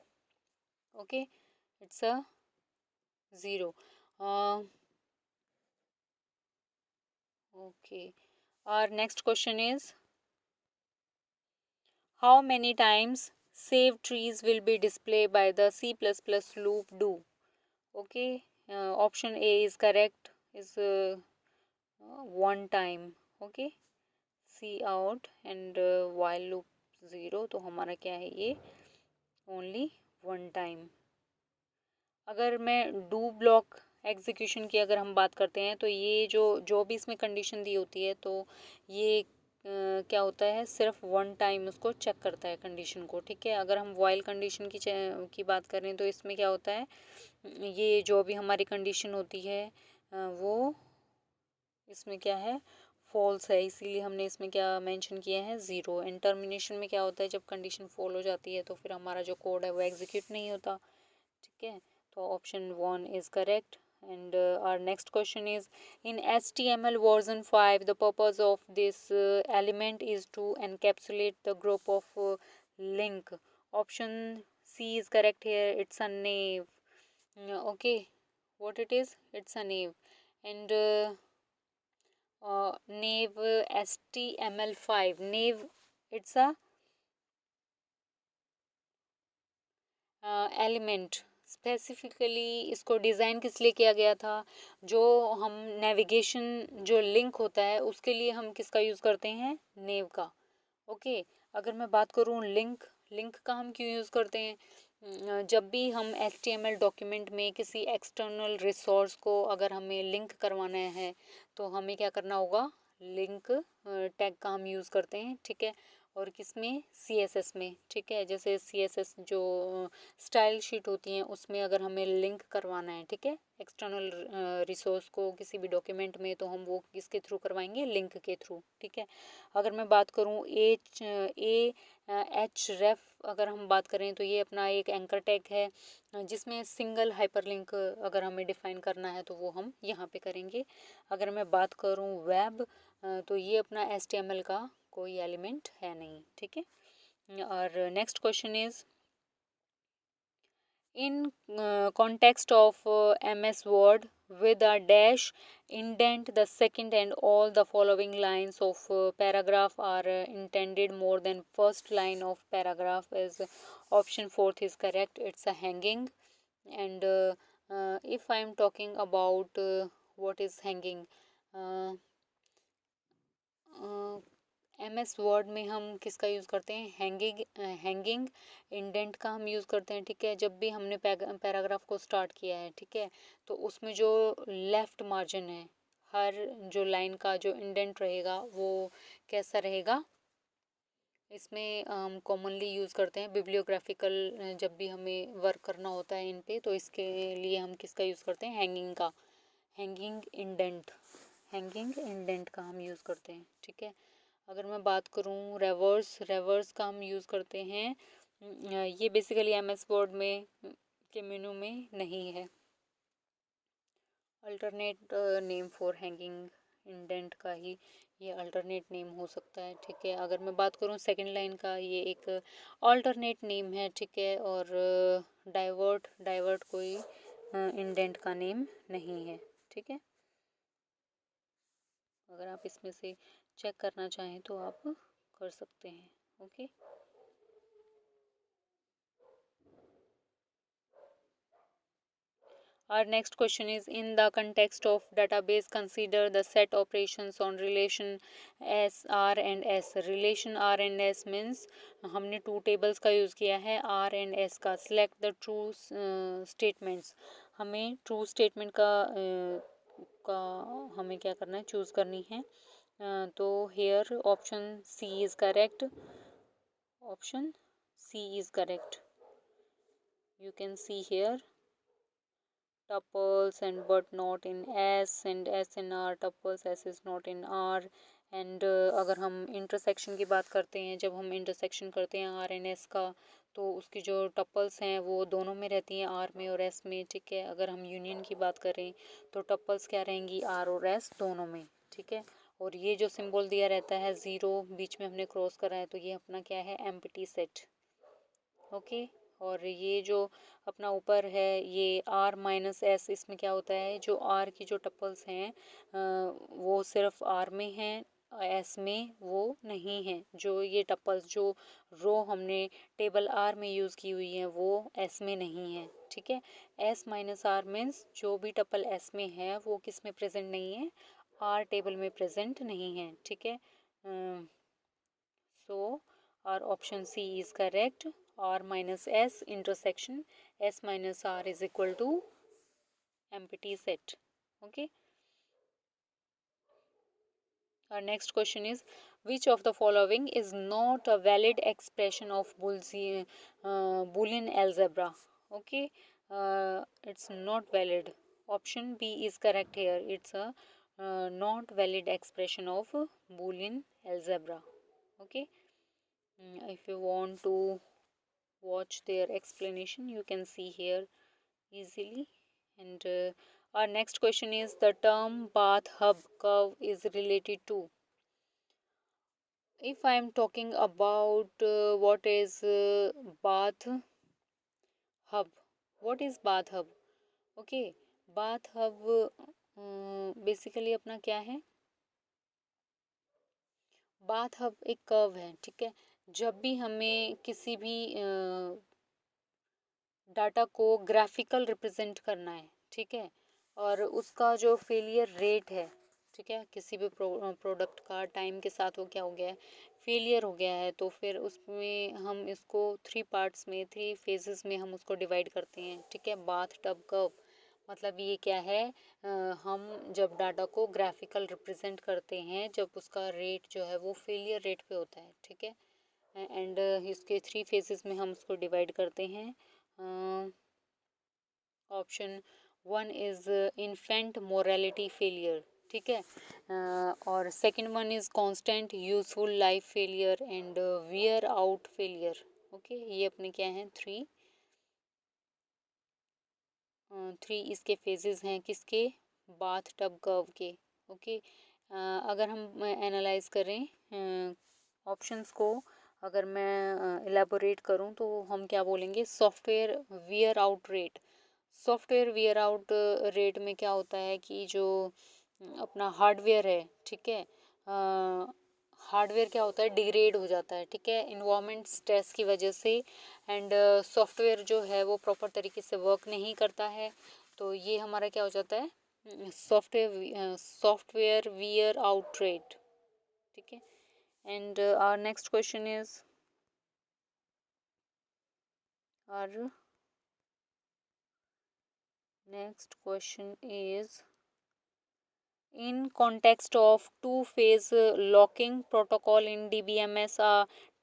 Okay, it's a 0. Okay, our next question is how many times save trees will be displayed by the C++ loop do. Okay, option A is correct, is 1 time. Okay, C out and while loop 0, तो हमारा क्या है ये, only 1 time. अगर मैं do block execution की अगर हम बात करते हैं, तो ये जो भी इसमें कंडीशन दी होती है, तो ये क्या होता है, सिर्फ 1 टाइम उसको चेक करता है कंडीशन को, ठीक है. अगर हम वाइल कंडीशन की बात करें, तो इसमें क्या होता है, ये जो भी हमारी कंडीशन होती है वो इसमें क्या है, फॉल्स है, इसीलिए हमने इसमें क्या मेंशन किया है, 0. एंड टर्मिनेशन में क्या होता है, जब कंडीशन फॉल हो जाती है तो फिर हमारा जो कोड है वो एग्जीक्यूट नहीं होता, ठीक है. तो option 1 is correct. And our next question is in HTML version 5 the purpose of this element is to encapsulate the group of link. Option C is correct here. It's a naive. Okay, what it is, it's a naive. And naive HTML5 naive, it's a element. Specifically इसको design किस लिए किया गया था, जो हम navigation जो link होता है उसके लिए हम किसका यूज़ करते हैं, नेव का. ओके, अगर मैं बात करूँ लिंक का हम क्यों यूज़ करते हैं, जब भी हम HTML डॉक्यूमेंट में किसी एक्सटर्नल रिसोर्स को अगर हमें लिंक करवाना है, तो हमें क्या करना होगा, लिंक टैग का हम यूज़ करते हैं, ठीक है. और किस में, CSS में, ठीक है. जैसे CSS जो स्टाइल शीट होती हैं उसमें अगर हमें लिंक करवाना है, ठीक है, एक्सटर्नल रिसोर्स को किसी भी डॉक्यूमेंट में, तो हम वो किसके थ्रू करवाएंगे, लिंक के थ्रू, ठीक है. अगर मैं बात करूँ एच रेफ अगर हम बात करें, तो ये अपना एक एंकर टैग है जिसमें सिंगल हाइपरलिंक अगर हमें डिफाइन करना है तो वो हम यहाँ पे करेंगे. अगर मैं बात करूँ वेब, तो ये अपना HTML का कोई एलिमेंट है नहीं, ठीक है. और next question is in context of MS Word with a dash indent the second and all the following lines of paragraph are intended more than first line of paragraph is option fourth is correct. It's a hanging. And if I am talking about what is hanging, M S Word में हम किसका use करते हैं, hanging indent का हम use करते हैं। ठीक है, जब भी हमने पैराग्राफ को स्टार्ट किया है, ठीक है, तो उसमें जो लेफ्ट मार्जिन है, हर जो लाइन का जो इंडेंट रहेगा वो कैसा रहेगा, इसमें हम कॉमनली यूज़ करते हैं बिब्लियोग्राफिकल, जब भी हमें वर्क करना होता है इन पे, तो इसके लिए हम किसका यूज़ करते हैं, हैंगिंग का, हैंगिंग इंडेंट का हम यूज़ करते हैं। ठीक है, अगर मैं बात करूँ रेवर्स का हम यूज़ करते हैं, ये बेसिकली एम एस वर्ड में के मेनू में नहीं है। Alternate name for hanging indent का ही ये अल्टरनेट नेम हो सकता है। ठीक है, अगर मैं बात करूँ सेकंड लाइन का, ये एक अल्टरनेट नेम है। ठीक है, और डाइवर्ट कोई इंडेंट का नेम नहीं है। ठीक है, अगर आप इसमें से चेक करना चाहें तो आप कर सकते हैं। Okay, our next question is, in the context of database consider the set operations on relation s r and s। relation r and s means हमने टू टेबल्स का यूज़ किया है, r and s का। select the true statements, हमें true statement का हमें क्या करना है, चूज़ करनी है। तो here option C is correct, option C is correct. you can see here tuples and but not in s and s in r tuples, s is not in r। And अगर हम intersection की बात करते हैं, जब हम intersection करते हैं आर एन एस का, तो उसकी जो टप्पल्स हैं वो दोनों में रहती हैं, आर में और एस में। ठीक है, अगर हम यूनियन की बात करें तो टप्पल्स क्या रहेंगी, आर और एस दोनों में। ठीक है, और ये जो सिंबल दिया रहता है ज़ीरो, बीच में हमने क्रॉस करा है, तो ये अपना क्या है, एम्प्टी सेट। ओके, और ये जो अपना ऊपर है ये आर माइनस एस, इसमें क्या होता है, जो आर की जो टप्पल्स हैं वो सिर्फ आर में हैं, एस में वो नहीं है। जो ये टप्पल्स जो रो हमने टेबल आर में यूज़ की हुई है वो एस में नहीं है। ठीक है, एस माइनस आर मीन्स जो भी टप्पल एस में है वो किस में प्रेजेंट नहीं है, आर टेबल में प्रेजेंट नहीं है। ठीक है, so R option C is correct, r minus s intersection s minus r is equal to empty set. Okay, our next question is, which of the following is not a valid expression of Boolean algebra? Okay, it's not valid. Option B is correct here, it's a not valid expression of Boolean algebra. Okay, if you want to watch their explanation, you can see here easily. And our next question is, the term bathtub curve is related to, if I am talking about what is bath hub, what is bath hub? Okay, bath hub basically अपना क्या है, bath hub एक curve है। ठीक है, जब भी हमें किसी भी डाटा को ग्राफिकल रिप्रेजेंट करना है, ठीक है, और उसका जो फेलियर रेट है, ठीक है, किसी भी प्रोडक्ट का टाइम के साथ वो क्या हो गया है, फेलियर हो गया है, तो फिर उसमें हम इसको थ्री पार्ट्स में, थ्री फेजेस में हम उसको डिवाइड करते हैं। ठीक है, बाथ टब कर्व मतलब ये क्या है, हम जब डाटा को ग्राफिकल रिप्रेजेंट करते हैं, जब उसका रेट जो है वो फेलियर रेट पे होता है। ठीक है, एंड इसके थ्री फेजेस में हम उसको डिवाइड करते हैं। Option one is infant morality failure. ठीक है, और second one is constant useful life failure and wear out failure. Okay, ये अपने क्या हैं, थ्री इसके फेजेस हैं, किसके, बाथ टब कर्व के। ओके, अगर हम एनालाइज करें ऑप्शंस को, अगर मैं एलेबोरेट करूं तो हम क्या बोलेंगे, software wear out rate, software wear out rate में क्या होता है कि जो अपना हार्डवेयर है, ठीक है, हार्डवेयर क्या होता है, डिग्रेड हो जाता है, ठीक है, इन्वायरमेंट स्ट्रेस की वजह से। एंड सॉफ्टवेयर जो है वो प्रॉपर तरीके से वर्क नहीं करता है, तो ये हमारा क्या हो जाता है, सॉफ्टवेयर वियर आउट रेट, ठीक है। And our next question is, our next question is, in context of two-phase locking protocol in DBMS,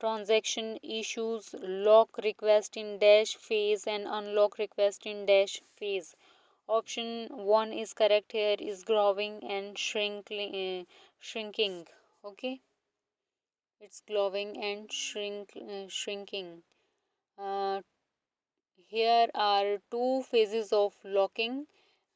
transaction issues lock request in dash phase and unlock request in dash phase. Option 1 is correct here, is growing and shrinking. Okay, it's growing and shrinking. Uh, Here are two phases of locking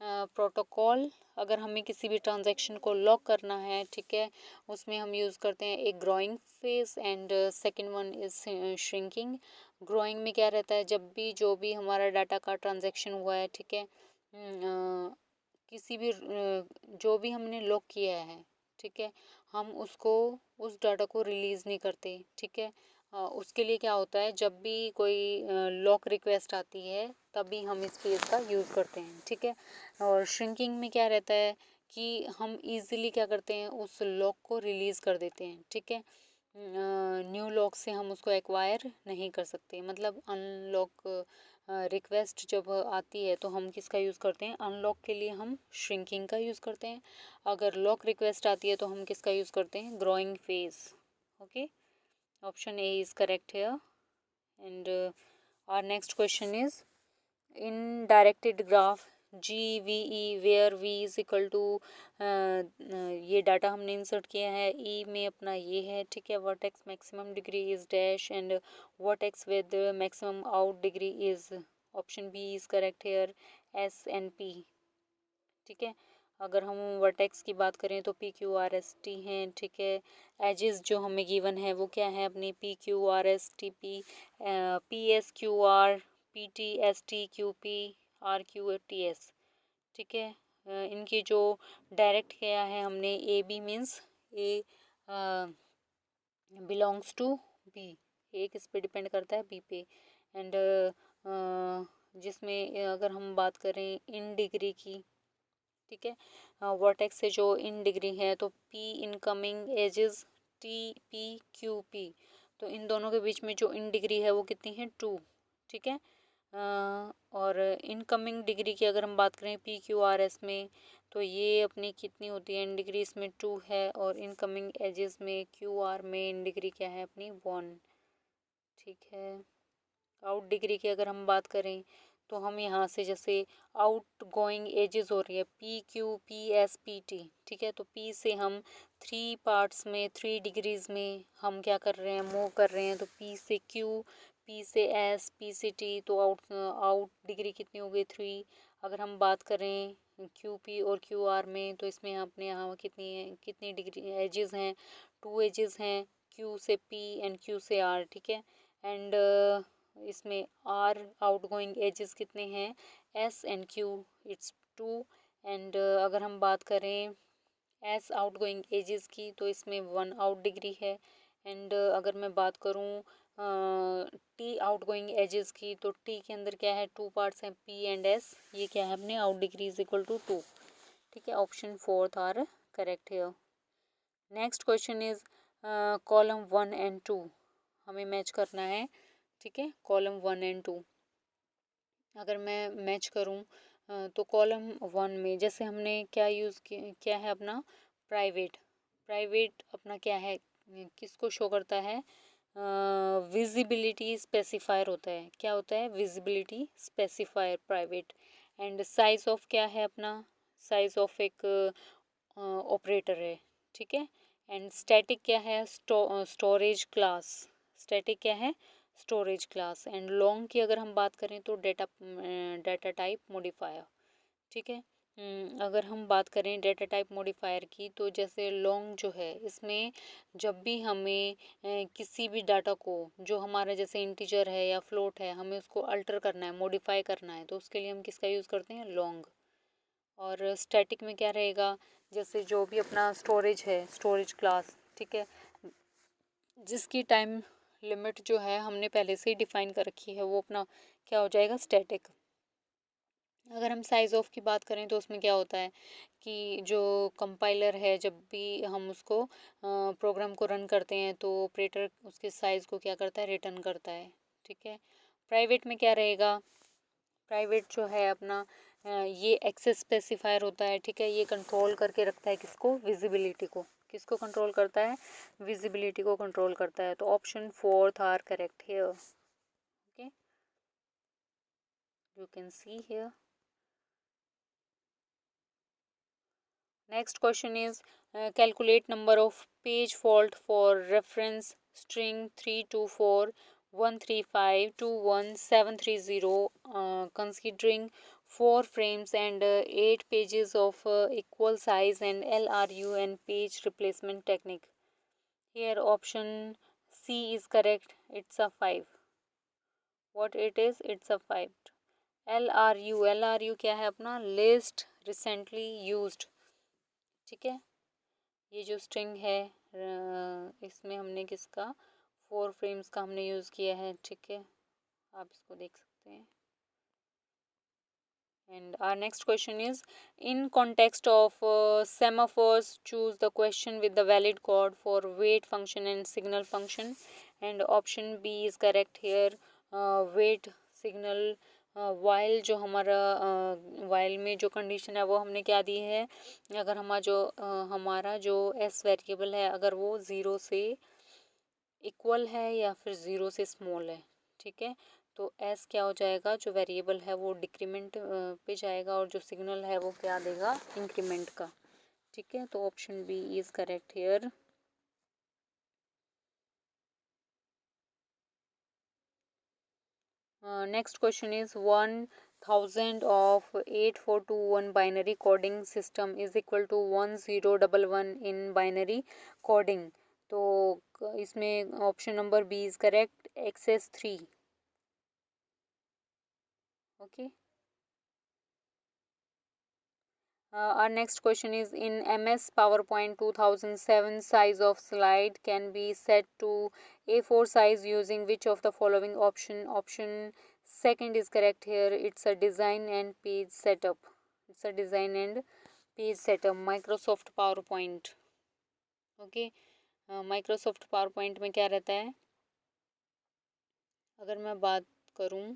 protocol. अगर हमें किसी भी transaction को lock करना है, ठीक है, उसमें हम यूज़ करते हैं एक growing phase and second one is shrinking. Growing में क्या रहता है, जब भी जो भी हमारा डाटा का ट्रांजैक्शन हुआ है, ठीक है, किसी भी जो भी हमने लॉक किया है, ठीक है, हम उसको उस डाटा को रिलीज़ नहीं करते, ठीक है। उसके लिए क्या होता है, जब भी कोई लॉक रिक्वेस्ट आती है तभी हम इस फेज का यूज़ करते हैं, ठीक है। और श्रिंकिंग में क्या रहता है कि हम इजीली क्या करते हैं, उस लॉक को रिलीज़ कर देते हैं, ठीक है। न्यू लॉक से हम उसको एक्वायर नहीं कर सकते, मतलब अनलॉक रिक्वेस्ट जब आती है तो हम किसका यूज़ करते हैं, अनलॉक के लिए हम श्रिंकिंग का यूज़ करते हैं। अगर लॉक रिक्वेस्ट आती है तो हम किसका यूज़ करते हैं, growing phase. Okay, option A is correct here. And our next question is, in directed graph GVE where V is equal to ये डाटा हमने इंसर्ट किया है, E में अपना ये है, ठीक है, vertex maximum degree is dash and vertex with maximum out degree is, option B is correct here, S and P, ठीक है। अगर हम वर्टेक्स की बात करें तो P Q R S T हैं, ठीक है। एजेस जो हमें गिवन है वो क्या है अपनी, P Q R S T P, P S Q R, P T S T Q P, R Q T S, ठीक है। इनकी जो डायरेक्ट किया है हमने, A B means A belongs to B, A किस पे डिपेंड करता है, बी पे। एंड जिसमें अगर हम बात करें इन डिग्री की, ठीक है, वर्टेक्स से जो इन डिग्री है तो P incoming edges T P Q P, तो इन दोनों के बीच में जो इन डिग्री है वो कितनी है, 2, ठीक है। और इनकमिंग डिग्री की अगर हम बात करें पी क्यू आर एस में, तो ये अपनी कितनी होती है, इन डिग्री इसमें 2 है, और इनकमिंग एजेस में क्यू आर में इन डिग्री क्या है अपनी, 1, ठीक है। आउट डिग्री की अगर हम बात करें तो हम यहाँ से जैसे आउट गोइंग एजेस हो रही है P Q P S P T, ठीक है, तो पी से हम 3 पार्ट्स में 3 डिग्रीज में हम क्या कर रहे हैं, मूव कर रहे हैं, तो पी से क्यू, पी से एस, पी से टी, तो आउट आउट डिग्री कितनी हो गई, 3। अगर हम बात करें क्यू पी और क्यू आर में, तो इसमें अपने यहाँ कितनी है, कितनी डिग्री एजेस हैं, 2 एजेस हैं, क्यू से पी एंड क्यू से आर, ठीक है। एंड इसमें आर आउट गोइंग एजेस कितने हैं, S and Q, it's 2। And अगर हम बात करें एस आउट गोइंग एजेस की, तो इसमें 1 आउट डिग्री है। एंड अगर मैं बात करूं टी आउट गोइंग एजेस की, तो टी के अंदर क्या है, 2 पार्ट्स हैं, पी एंड एस, ये क्या है अपने out degree is equal to 2, ठीक है। ऑप्शन 4 आर करेक्ट है। Next question is column 1 and 2 हमें मैच करना है, ठीक है, कॉलम 1 एंड 2। अगर मैं मैच करूं तो कॉलम 1 में जैसे हमने क्या यूज़ किया है अपना, प्राइवेट, प्राइवेट अपना क्या है, किसको शो करता है, विजिबिलिटी स्पेसिफायर होता है, क्या होता है, visibility specifier private. And size of क्या है अपना, साइज ऑफ एक ऑपरेटर है, ठीक है। एंड स्टैटिक क्या है, स्टोरेज क्लास, स्टैटिक क्या है, स्टोरेज क्लास। एंड लॉन्ग की अगर हम बात करें तो डेटा टाइप मॉडिफायर, ठीक है। अगर हम बात करें डेटा टाइप मॉडिफायर की, तो जैसे लॉन्ग जो है, इसमें जब भी हमें किसी भी डाटा को, जो हमारा जैसे इंटीजर है या फ्लोट है, हमें उसको अल्टर करना है, मॉडिफाई करना है, तो उसके लिए हम किसका यूज़ करते हैं? लॉन्ग। और स्टैटिक में क्या रहेगा? जैसे जो भी अपना स्टोरेज है, स्टोरेज क्लास, ठीक है, जिसकी टाइम लिमिट जो है हमने पहले से ही डिफाइन कर रखी है, वो अपना क्या हो जाएगा? स्टैटिक। अगर हम साइज़ ऑफ की बात करें, तो उसमें क्या होता है कि जो कंपाइलर है, जब भी हम उसको प्रोग्राम को रन करते हैं, तो ऑपरेटर उसके साइज़ को क्या करता है? रिटर्न करता है। ठीक है। प्राइवेट में क्या रहेगा? प्राइवेट जो है अपना ये एक्सेस स्पेसिफायर होता है। ठीक है, ये कंट्रोल करके रखता है किसको? विजिबिलिटी को। किसको कंट्रोल करता है? विजिबिलिटी को कंट्रोल करता है। तो option fourth are correct here. Okay, you can see here. Next question is calculate number of page fault for reference string 32413521730 considering 4 frames and 8 pages of equal size and LRU and page replacement technique. Here option C is correct. It's a 5. What it is? It's a 5. LRU क्या है अपना? Least recently used. ठीक है, ये जो string है इसमें हमने किसका? 4 फ्रेम्स का हमने यूज़ किया है। ठीक है, आप इसको देख सकते हैं। And our next question is in context of semaphores, choose the question with the valid code for wait function and signal function. And option B is correct here. Wait signal while जो हमारा while में जो condition है वो हमने क्या दी है? अगर हमारा जो एस वेरिएबल है, अगर वो ज़ीरो से इक्वल है या फिर ज़ीरो से स्मॉल है, ठीक है, तो एस क्या हो जाएगा? जो वेरिएबल है वो डिक्रीमेंट पे जाएगा, और जो सिग्नल है वो क्या देगा? इंक्रीमेंट का। ठीक है, तो option B is correct here. Next question is 1000 of 8421 binary coding system is equal to 1011 in binary coding. तो इसमें option number B is correct, excess 3। ओके, our next question is in MS PowerPoint 2007 size of slide can be set to A4 size using which of the following option? Option second is correct here. It's a design and page setup. It's a design and page setup. Microsoft PowerPoint. Okay, Microsoft power point में क्या रहता है? अगर मैं बात करूं,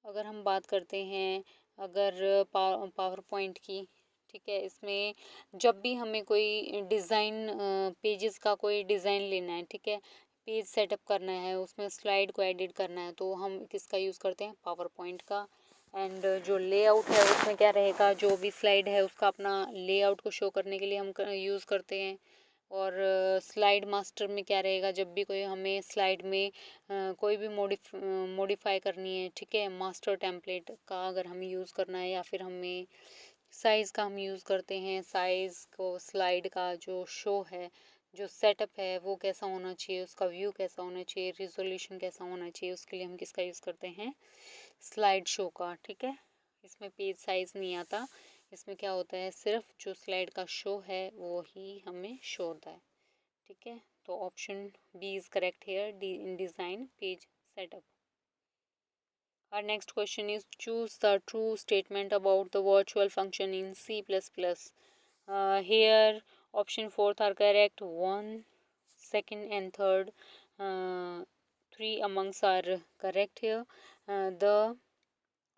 अगर हम बात करते हैं अगर पावर पॉइंट की, ठीक है, इसमें जब भी हमें कोई डिज़ाइन पेजेस का कोई डिज़ाइन लेना है, ठीक है, पेज सेटअप करना है, उसमें स्लाइड को एडिट करना है, तो हम किसका यूज़ करते हैं? पावर पॉइंट का। एंड जो लेआउट है उसमें क्या रहेगा? जो भी स्लाइड है उसका अपना लेआउट को शो करने के लिए हम यूज़ करते हैं। और स्लाइड मास्टर में क्या रहेगा? जब भी कोई हमें स्लाइड में कोई भी मॉडिफाई करनी है, ठीक है, मास्टर टेम्पलेट का अगर हमें यूज़ करना है, या फिर हमें साइज़ का हम यूज़ करते हैं, साइज़ को स्लाइड का जो शो है, जो सेटअप है वो कैसा होना चाहिए, उसका व्यू कैसा होना चाहिए, रिजोल्यूशन कैसा होना चाहिए, उसके लिए हम किसका यूज़ करते हैं? स्लाइड शो का। ठीक है, इसमें पेज साइज़ नहीं आता, इसमें क्या होता है? सिर्फ जो स्लाइड का शो है वो ही हमें शो होता है। ठीक है, तो option B is correct here, D in design page setup. Our next question is choose the true statement about the virtual function in C++. Here option fourth are correct, one, second and third, three amongst are correct here. The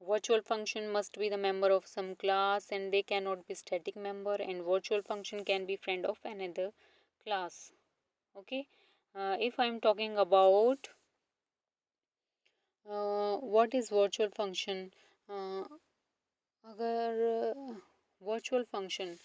virtual function must be the member of some class and they cannot be static member, and virtual function can be friend of another class. Okay, if I'm talking about what is virtual function, अगर virtual function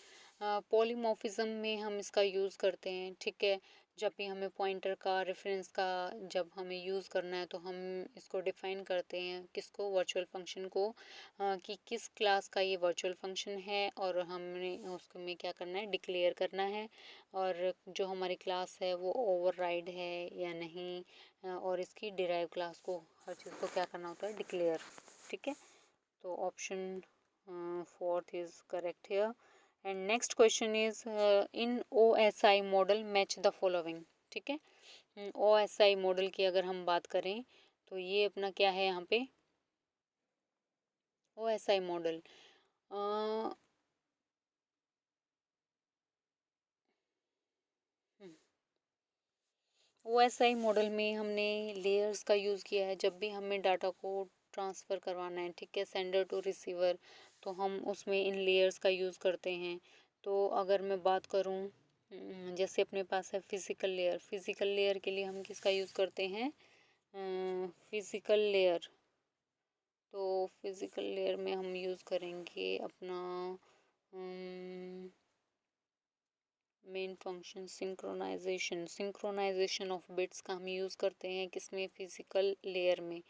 polymorphism में हम इसका use करते हैं, ठीक है। जब भी हमें पॉइंटर का रेफरेंस का जब हमें यूज़ करना है तो हम इसको डिफ़ाइन करते हैं, किसको, वर्चुअल फंक्शन को, कि किस क्लास का ये वर्चुअल फंक्शन है और हमने उसको में क्या करना है, डिक्लेयर करना है, और जो हमारी क्लास है वो ओवरराइड है या नहीं, और इसकी डिराइव क्लास को, हर चीज़ को क्या करना होता है, डिक्लेयर, ठीक है। तो option fourth is correct here. And next question is in OSI model match the following, ठीक है। OSI मॉडल की अगर हम बात करें तो ये अपना क्या है यहाँ पे, OSI मॉडल, OSI मॉडल में हमने लेयर्स का यूज़ किया है। जब भी हमें डाटा को ट्रांसफ़र करवाना है, ठीक है, सेंडर टू रिसीवर, तो हम उसमें इन लेयर्स का यूज़ करते हैं। तो अगर मैं बात करूं, जैसे अपने पास है फिज़िकल लेयर, फिज़िकल लेयर के लिए हम किसका यूज़ करते हैं, फिज़िकल लेयर। तो फिज़िकल लेयर में हम यूज़ करेंगे अपना main function synchronization, synchronization of bits का हम यूज़ करते हैं किसमें, फिज़िकल लेयर में।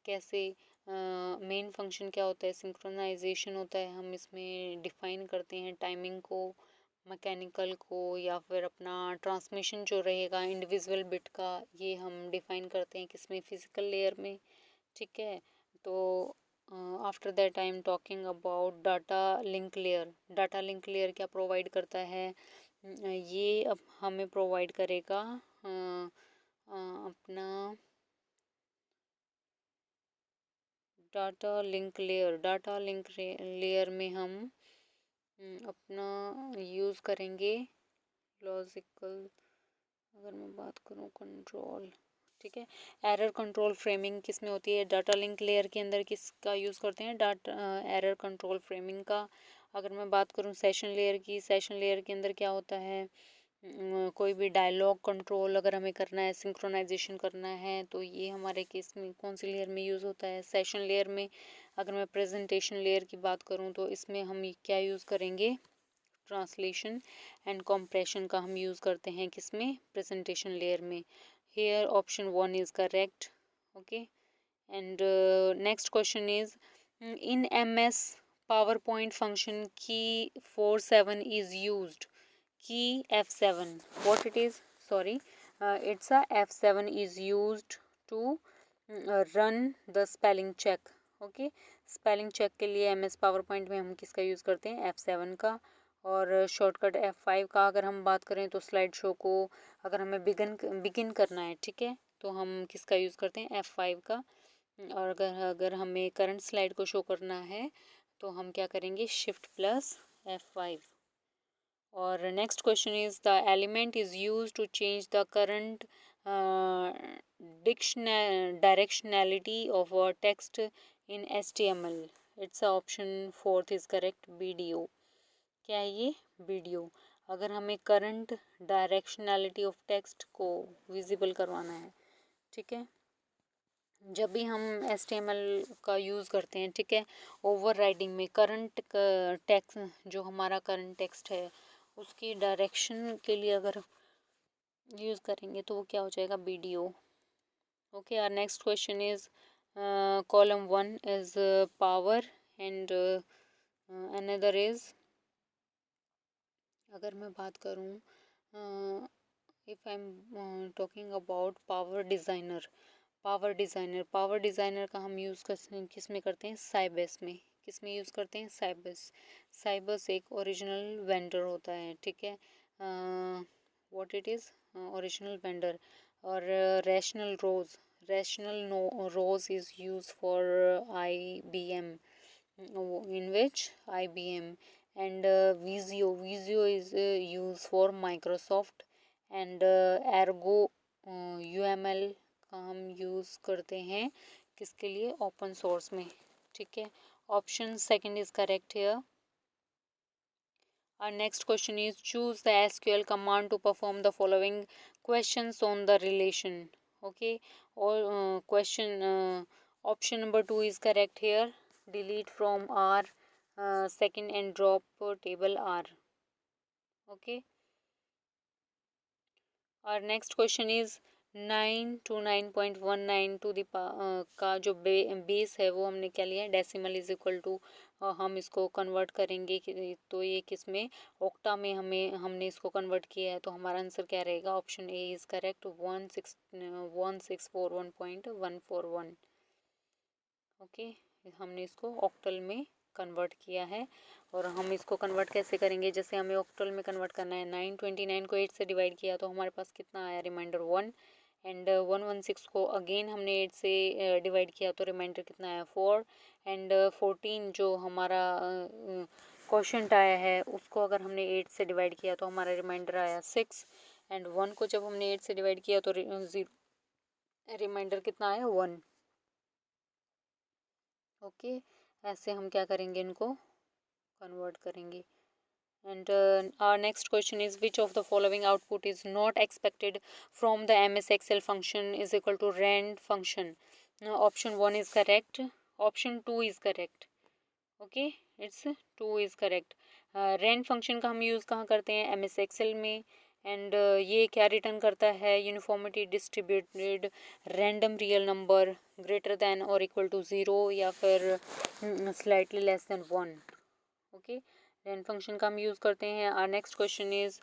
कैसे, मेन फंक्शन क्या होता है, सिंक्रोनाइजेशन होता है, हम इसमें डिफ़ाइन करते हैं टाइमिंग को, मैकेनिकल को, या फिर अपना ट्रांसमिशन जो रहेगा इंडिविजुअल बिट का, ये हम डिफ़ाइन करते हैं किसमें, फिज़िकल लेयर में, ठीक है। तो after that I am talking about data link layer. Data link layer क्या प्रोवाइड करता है, ये अब हमें प्रोवाइड करेगा अपना data link layer. Data link layer में हम अपना यूज़ करेंगे लॉजिकल, अगर मैं बात करूँ कंट्रोल, ठीक है। एरर कंट्रोल फ्रेमिंग किस में होती है, डाटा लिंक लेयर के अंदर किसका यूज़ करते हैं, डाटा एरर कंट्रोल फ्रेमिंग का। अगर मैं बात करूँ सेशन लेयर की, सेशन लेयर के अंदर क्या होता है, कोई भी डायलॉग कंट्रोल अगर हमें करना है, सिंक्रोनाइजेशन करना है, तो ये हमारे केस में कौन सी लेयर में यूज़ होता है, सेशन लेयर में। अगर मैं प्रेजेंटेशन लेयर की बात करूँ तो इसमें हम क्या यूज़ करेंगे, ट्रांसलेशन एंड कॉम्प्रेशन का हम यूज़ करते हैं किसमें, प्रेजेंटेशन लेयर में। Hair option 1 is correct, okay. And next question is in MS PowerPoint function key 47 is used, key F7, what it is, sorry, it's a F7 is used to run the spelling check, okay. Spelling check के लिए MS PowerPoint में हम किसका use करते हैं, F7 का। और shortcut F5 का अगर हम बात करें तो स्लाइड शो को अगर हमें बिगिन करना है, ठीक है, तो हम किसका यूज़ करते हैं, F5 का। और अगर अगर हमें करंट स्लाइड को शो करना है तो हम क्या करेंगे, शिफ्ट प्लस F5। और next question is the element is use to change the current directionality of a text in HTML। It's option fourth is correct, BDO। क्या है ये, BDO। अगर हमें करंट डायरेक्शनैलिटी ऑफ टेक्स्ट को visible करवाना है, ठीक है, जब भी हम HTML का यूज़ करते हैं, ठीक है, ओवर राइडिंग में करंट टेक्स्ट, जो हमारा करंट टेक्स्ट है उसकी डायरेक्शन के लिए अगर यूज़ करेंगे तो वो क्या हो जाएगा, BDO, ओके। Our next question is column 1 is power and another is, अगर मैं बात करूँ, if I am talking about power designer, power designer का हम यूज़ किस में करते हैं, साइबस में। किस में यूज़ करते हैं, साइबस। साइबस एक ओरिजिनल वेंडर होता है, ठीक है, what it is, original vendor. और rational rose is use for IBM, in which IBM, and Visio is used for Microsoft, and Ergo UML का हम यूज़ करते हैं किसके लिए, ओपन सोर्स में, ठीक है। Option second is correct here. Our next question is choose the SQL command to perform the following questions on the relation, okay। or question option number 2 is correct here, delete from R, second and drop table R, okay. और next question is 9 to 9.19 to the का जो base है वो हमने क्या लिया है, decimal is equal to, हम इसको कन्वर्ट करेंगे तो ये किस में, ऑक्टा में हमने इसको कन्वर्ट किया है, तो हमारा आंसर क्या रहेगा, option A is correct, 1641.141। Okay, हमने इसको ऑक्टल में कन्वर्ट किया है। और हम इसको कन्वर्ट कैसे करेंगे, जैसे हमें ऑक्टल में कन्वर्ट करना है, 929 को 8 से डिवाइड किया तो हमारे पास कितना आया, रिमाइंडर 1। एंड 116 को अगेन हमने 8 से डिवाइड किया तो रिमाइंडर कितना आया, 4। एंड 14 जो हमारा क्वेश्चन आया है उसको अगर हमने 8 से डिवाइड किया तो हमारा रिमाइंडर आया 6। एंड 1 को जब हमने 8 से डिवाइड किया तो रिमाइंडर कितना आया, 1। ओके, ऐसे हम क्या करेंगे, इनको कन्वर्ट करेंगे। And our next question is, which of the following output is not expected from the MS Excel function is equal to rand function? Now, option 1 is correct. Option 2 is correct. Okay, it's 2 is correct. Rand function का हम use कहाँ करते हैं, MS Excel में। And ये क्या return करता है, uniformity distributed random real number greater than और इक्वल टू 0 या फिर slightly less than 1। Okay, rand function का हम यूज़ करते हैं। Our next question is,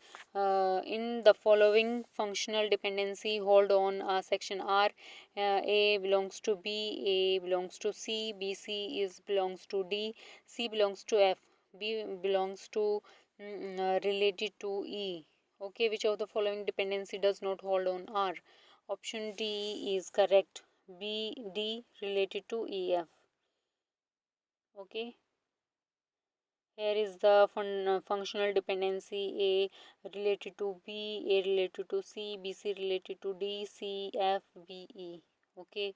in the following functional dependency hold on section R, A belongs to B, A belongs to C, B C is belongs to D, C belongs to F, B belongs to related to E. Okay, which of the following dependency does not hold on R? Option D is correct. B, D related to EF. Okay. Here is the functional dependency, A related to B, A related to C, B C related to D, C F B E. Okay,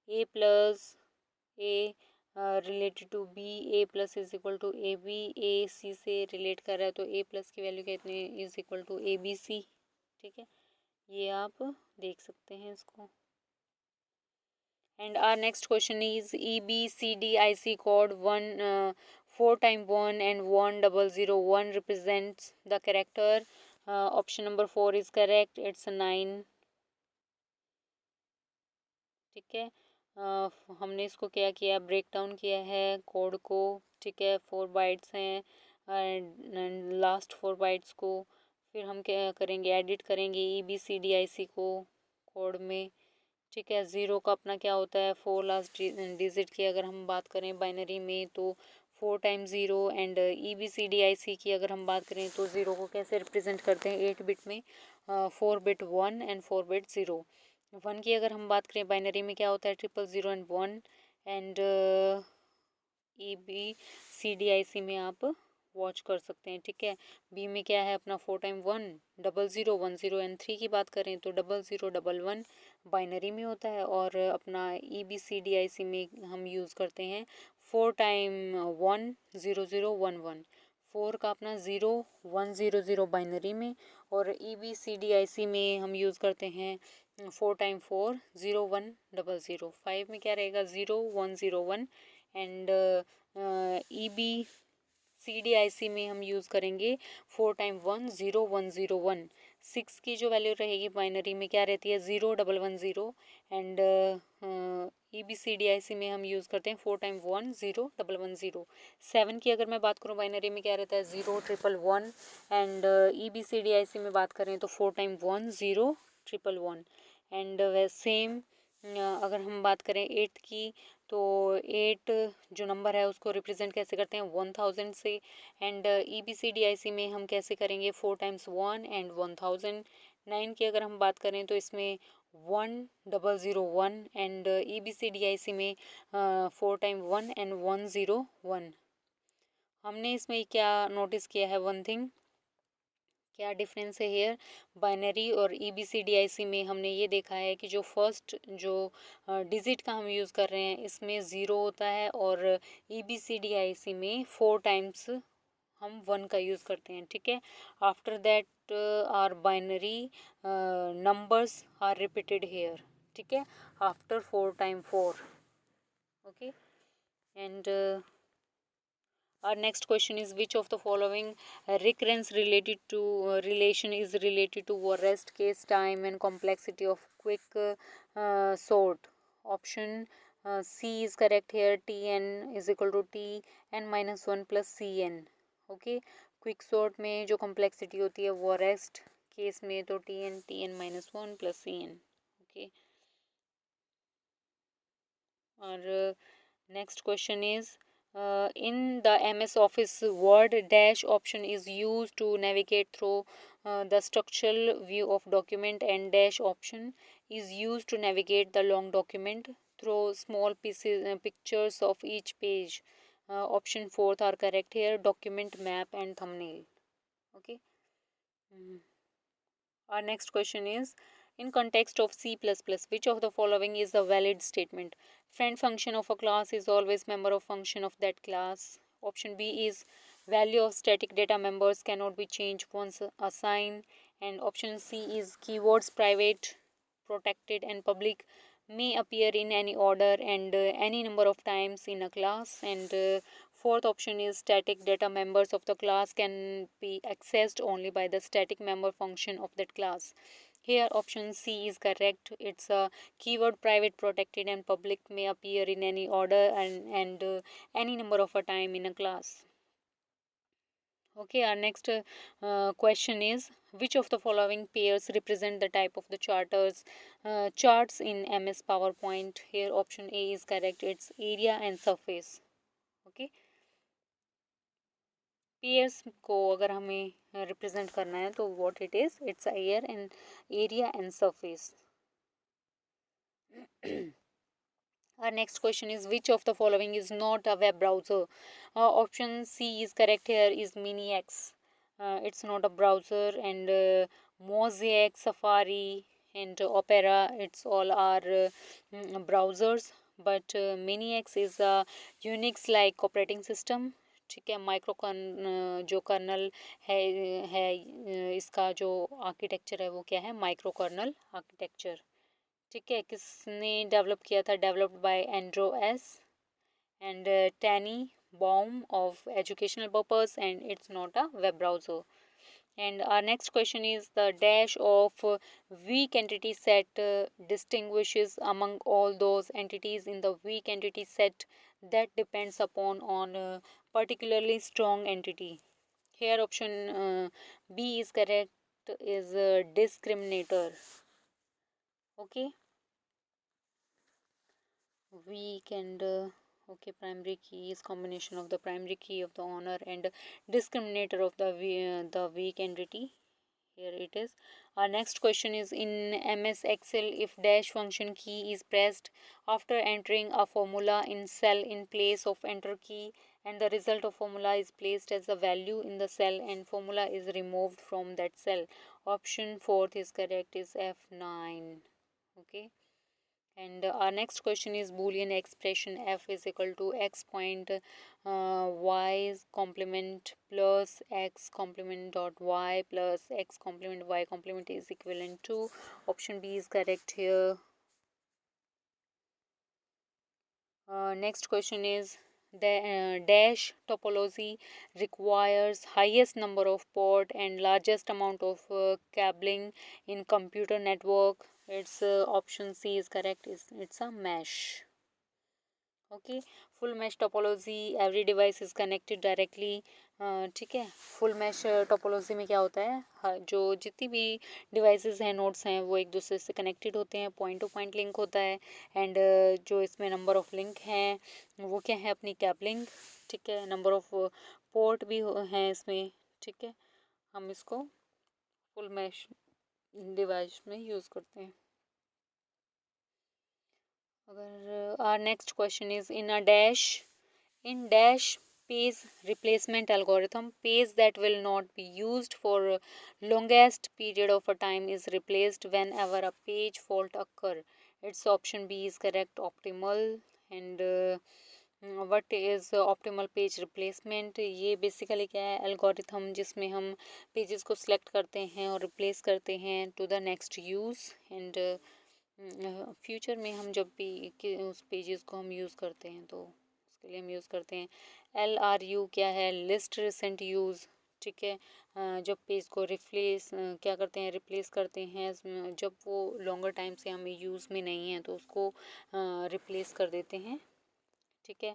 A plus A related to B, A plus is equal to A B, A C से relate कर रहा है तो A plus की value कितनी is equal to A B C। ठीक है, ये आप देख सकते हैं इसको। And our next question is, EBCDIC code 4 times 1 and 1001 represents the character. Option number 4 is correct, it's 9। ठीक है, हमने इसको क्या किया, ब्रेक डाउन किया है कोड को। ठीक है, 4 बाइट्स हैं एंड लास्ट 4 बाइट्स को फिर हम क्या करेंगे, एडिट करेंगे EBCDIC को कोड में। ठीक है, ज़ीरो का अपना क्या होता है, 4 लास्ट डिजिट की अगर हम बात करें बाइनरी में तो 4 टाइम्स 0। एंड EBCDIC की अगर हम बात करें तो ज़ीरो को कैसे रिप्रेजेंट करते हैं, 8 बिट में 4 बिट 1 एंड 4 बिट 0। 1 की अगर हम बात करें बाइनरी में क्या होता है, 000 एंड 1। एंड EBCDIC में आप वॉच कर सकते हैं। ठीक है, बी में क्या है अपना 4 टाइम 1 00 10 एंड 3 की बात करें तो 00 11 बाइनरी में होता है। और अपना EBCDIC में हम यूज़ करते हैं 4 टाइम 1 00 11, 4 का अपना 0 1 0 बाइनरी में। और EBCDIC में हम यूज़ करते हैं 4 टाइम 4 0 1 00, 5 में क्या रहेगा 0 1 0 1। एंड EBCDIC में हम यूज़ करेंगे 4 टाइम 1 0 1 0 1। 6 की जो वैल्यू रहेगी बाइनरी में क्या रहती है 0 1 1 0। एंड EBCDIC में हम यूज़ करते हैं 4 टाइम 1 0 1 1 0। 7 की अगर मैं बात करूँ बाइनरी में क्या रहता है 0 1 1 1। एंड EBCDIC में बात करें तो 4 टाइम 1 0 1 1 1। एंड सेम अगर हम बात करें 8 की तो 8 जो नंबर है उसको रिप्रेजेंट कैसे करते हैं 1000 से। एंड EBCDIC में हम कैसे करेंगे 4 टाइम्स 1 एंड 1000। 9 की अगर हम बात करें तो इसमें 1 0 1। एंड EBCDIC में 4 टाइम 1 एंड 1 0 1। हमने इसमें क्या नोटिस किया है, वन थिंग, क्या डिफरेंस है हेयर बाइनरी और EBCDIC में। हमने ये देखा है कि जो फर्स्ट जो डिजिट का हम यूज़ कर रहे हैं इसमें ज़ीरो होता है और EBCDIC में 4 टाइम्स हम 1 का यूज़ करते हैं। ठीक है, after that our binary numbers are repeated here. ठीक है, after 4 time 4। Okay, and Our next question is which of the following recurrence related to relation is related to rest case time and complexity of quick sort. Option C is correct here. Tn is equal to Tn minus 1 plus Cn. Okay, quick sort में जो complexity होती है वो rest case में तो Tn minus 1 plus Cn. Okay, और next question is in the MS Office Word dash option is used to navigate through the structural view of document and dash option is used to navigate the long document through small pieces pictures of each page. Option 4 are correct here, document, map and thumbnail. Okay. Our next question is in context of C++, which of the following is a valid statement? Friend function of a class is always member of function of that class. Option B is value of static data members cannot be changed once assigned. And option C is keywords private, protected and public may appear in any order and any number of times in a class. And fourth option is static data members of the class can be accessed only by the static member function of that class. Here option C is correct. It's a keyword private, protected and public may appear in any order and any number of a time in a class. Okay, our next question is which of the following pairs represent the type of the charts in MS PowerPoint? Here option A is correct. It's area and surface. Okay, pairs को अगर हमें represent करना है तो what it is? It's area and surface. Our next question is which of the following is not a web browser? Option C is correct here is MiniX. It's not a browser. And Mosaic, Safari and Opera, it's all are browsers. But MiniX is a Unix like operating system. ठीक है, micro जो colonel है इसका जो architecture है वो क्या है, माइक्रो कर्नल आर्किटेक्चर. ठीक है, किसने डेवलप किया था? Developed by Andrew S and Tanenbaum of educational purpose and it's not a web browser. And our next question is the dash of weak entity set distinguishes among all those entities in the weak entity set that depends upon on particularly strong entity. Here option B is correct is discriminator. Okay, weak and okay, primary key is combination of the primary key of the owner and discriminator of the weak entity. Here it is. Our next question is in MS Excel if dash function key is pressed after entering a formula in cell in place of enter key and the result of formula is placed as a value in the cell and formula is removed from that cell. Option 4 is correct is F9. Okay. And our next question is Boolean expression f is equal to x point y complement plus x complement dot y plus x complement y complement is equivalent to. Option B is correct here. Next question is the dash topology requires highest number of port and largest amount of cabling in computer network. It's option C is correct. It's a mesh. Okay, full mesh topology every device is connected directly. ठीक है, full mesh topology में क्या होता है, जो जितनी भी devices हैं नोड्स हैं वो एक दूसरे से कनेक्टेड होते हैं, पॉइंट टू पॉइंट लिंक होता है. एंड जो इसमें नंबर ऑफ लिंक हैं वो क्या है, अपनी कैपलिंग. ठीक है, नंबर ऑफ पोर्ट भी हैं इसमें. ठीक है, हम इसको फुल मैश डिवाइस में यूज़ करते हैं. अगर our next question is in dash page replacement algorithm, page that will not be used for longest period of a time is replaced whenever a page fault occur. Its option B is correct, optimal. And what is optimal page replacement? ये basically क्या है, algorithm जिसमें हम pages को select करते हैं और replace करते हैं to the next use. And future में हम जब भी उस पेजेस को हम यूज़ करते हैं तो उसके लिए हम यूज़ करते हैं। LRU क्या है, लिस्ट रिसेंट यूज़, ठीक है। जब पेज को क्या करते हैं, रिप्लेस करते हैं, जब वो लॉन्गर टाइम से हमें यूज़ में नहीं है तो उसको रिप्लेस कर देते हैं, ठीक है।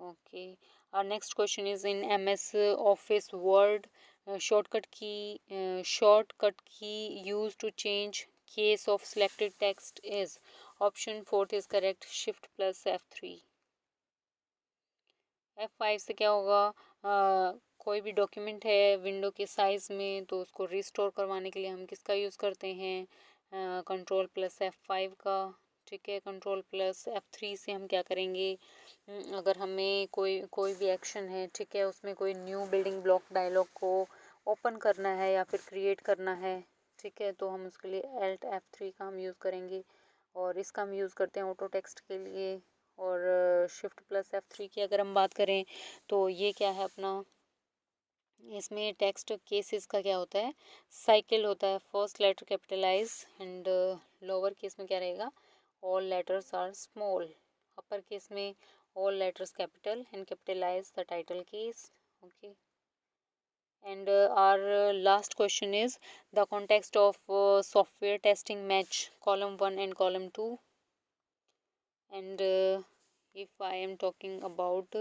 ओके, और next question is in MS office word shortcut key used to change case of selected text is option 4 is correct, shift plus F3। F5 से क्या होगा, कोई भी डॉक्यूमेंट है विंडो के साइज़ में तो उसको रिस्टोर करवाने के लिए हम किसका यूज़ करते हैं, कंट्रोल प्लस F5 का, ठीक है। कंट्रोल प्लस F3 से हम क्या करेंगे, अगर हमें कोई भी एक्शन है, ठीक है, उसमें कोई न्यू बिल्डिंग ब्लॉक डायलॉग को ओपन करना है या फिर क्रिएट करना है, ठीक है, तो हम उसके लिए Alt F3 का हम यूज़ करेंगे। और इसका हम यूज़ करते हैं ऑटो टेक्स्ट के लिए। और शिफ्ट प्लस F3 की अगर हम बात करें तो ये क्या है अपना, इसमें टेक्स्ट केसेस का क्या होता है, साइकिल होता है। First letter capitalize and lower case में क्या रहेगा, all letters are small. Upper case में all letters capital and capitalize the title case, okay. And our last question is the context of software testing match column 1 and column 2. And if I am talking about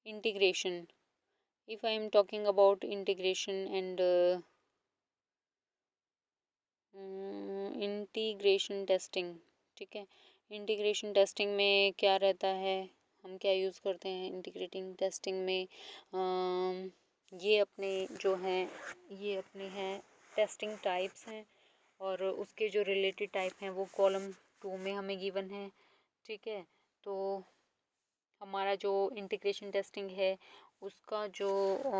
integration, if I am talking about integration and integration testing, ठीक है। Integration testing में क्या रहता है, हम क्या use करते हैं इंटीग्रेटिंग टेस्टिंग में, ये अपने हैं टेस्टिंग टाइप्स हैं और उसके जो रिलेटेड टाइप हैं वो कॉलम 2 में हमें गिवन है, ठीक है। तो हमारा जो इंटीग्रेशन टेस्टिंग है उसका जो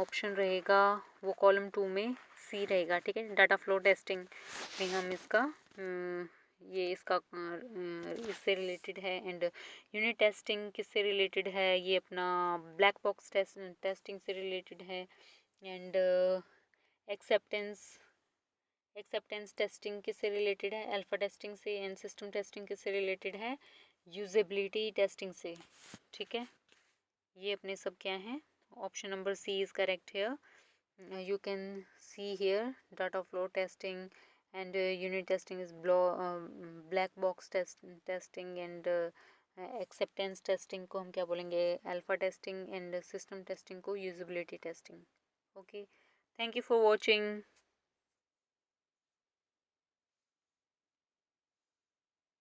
ऑप्शन रहेगा वो कॉलम 2 में C रहेगा, ठीक है। डाटा फ्लो टेस्टिंग में हम इससे रिलेटेड है। एंड यूनिट टेस्टिंग किससे रिलेटेड है, ये अपना ब्लैक बॉक्स टेस्टिंग से रिलेटेड है। एंड एक्सेप्टेंस टेस्टिंग किससे रिलेटेड है, अल्फा टेस्टिंग से। एंड सिस्टम टेस्टिंग किससे रिलेटेड है, यूजेबिलिटी टेस्टिंग से, ठीक है। ये अपने सब क्या हैं, option number C is correct here. You can see here data flow testing and unit testing is black box testing and acceptance testing को हम क्या बोलेंगे, alpha testing and system testing को usability testing, okay। Thank you for watching।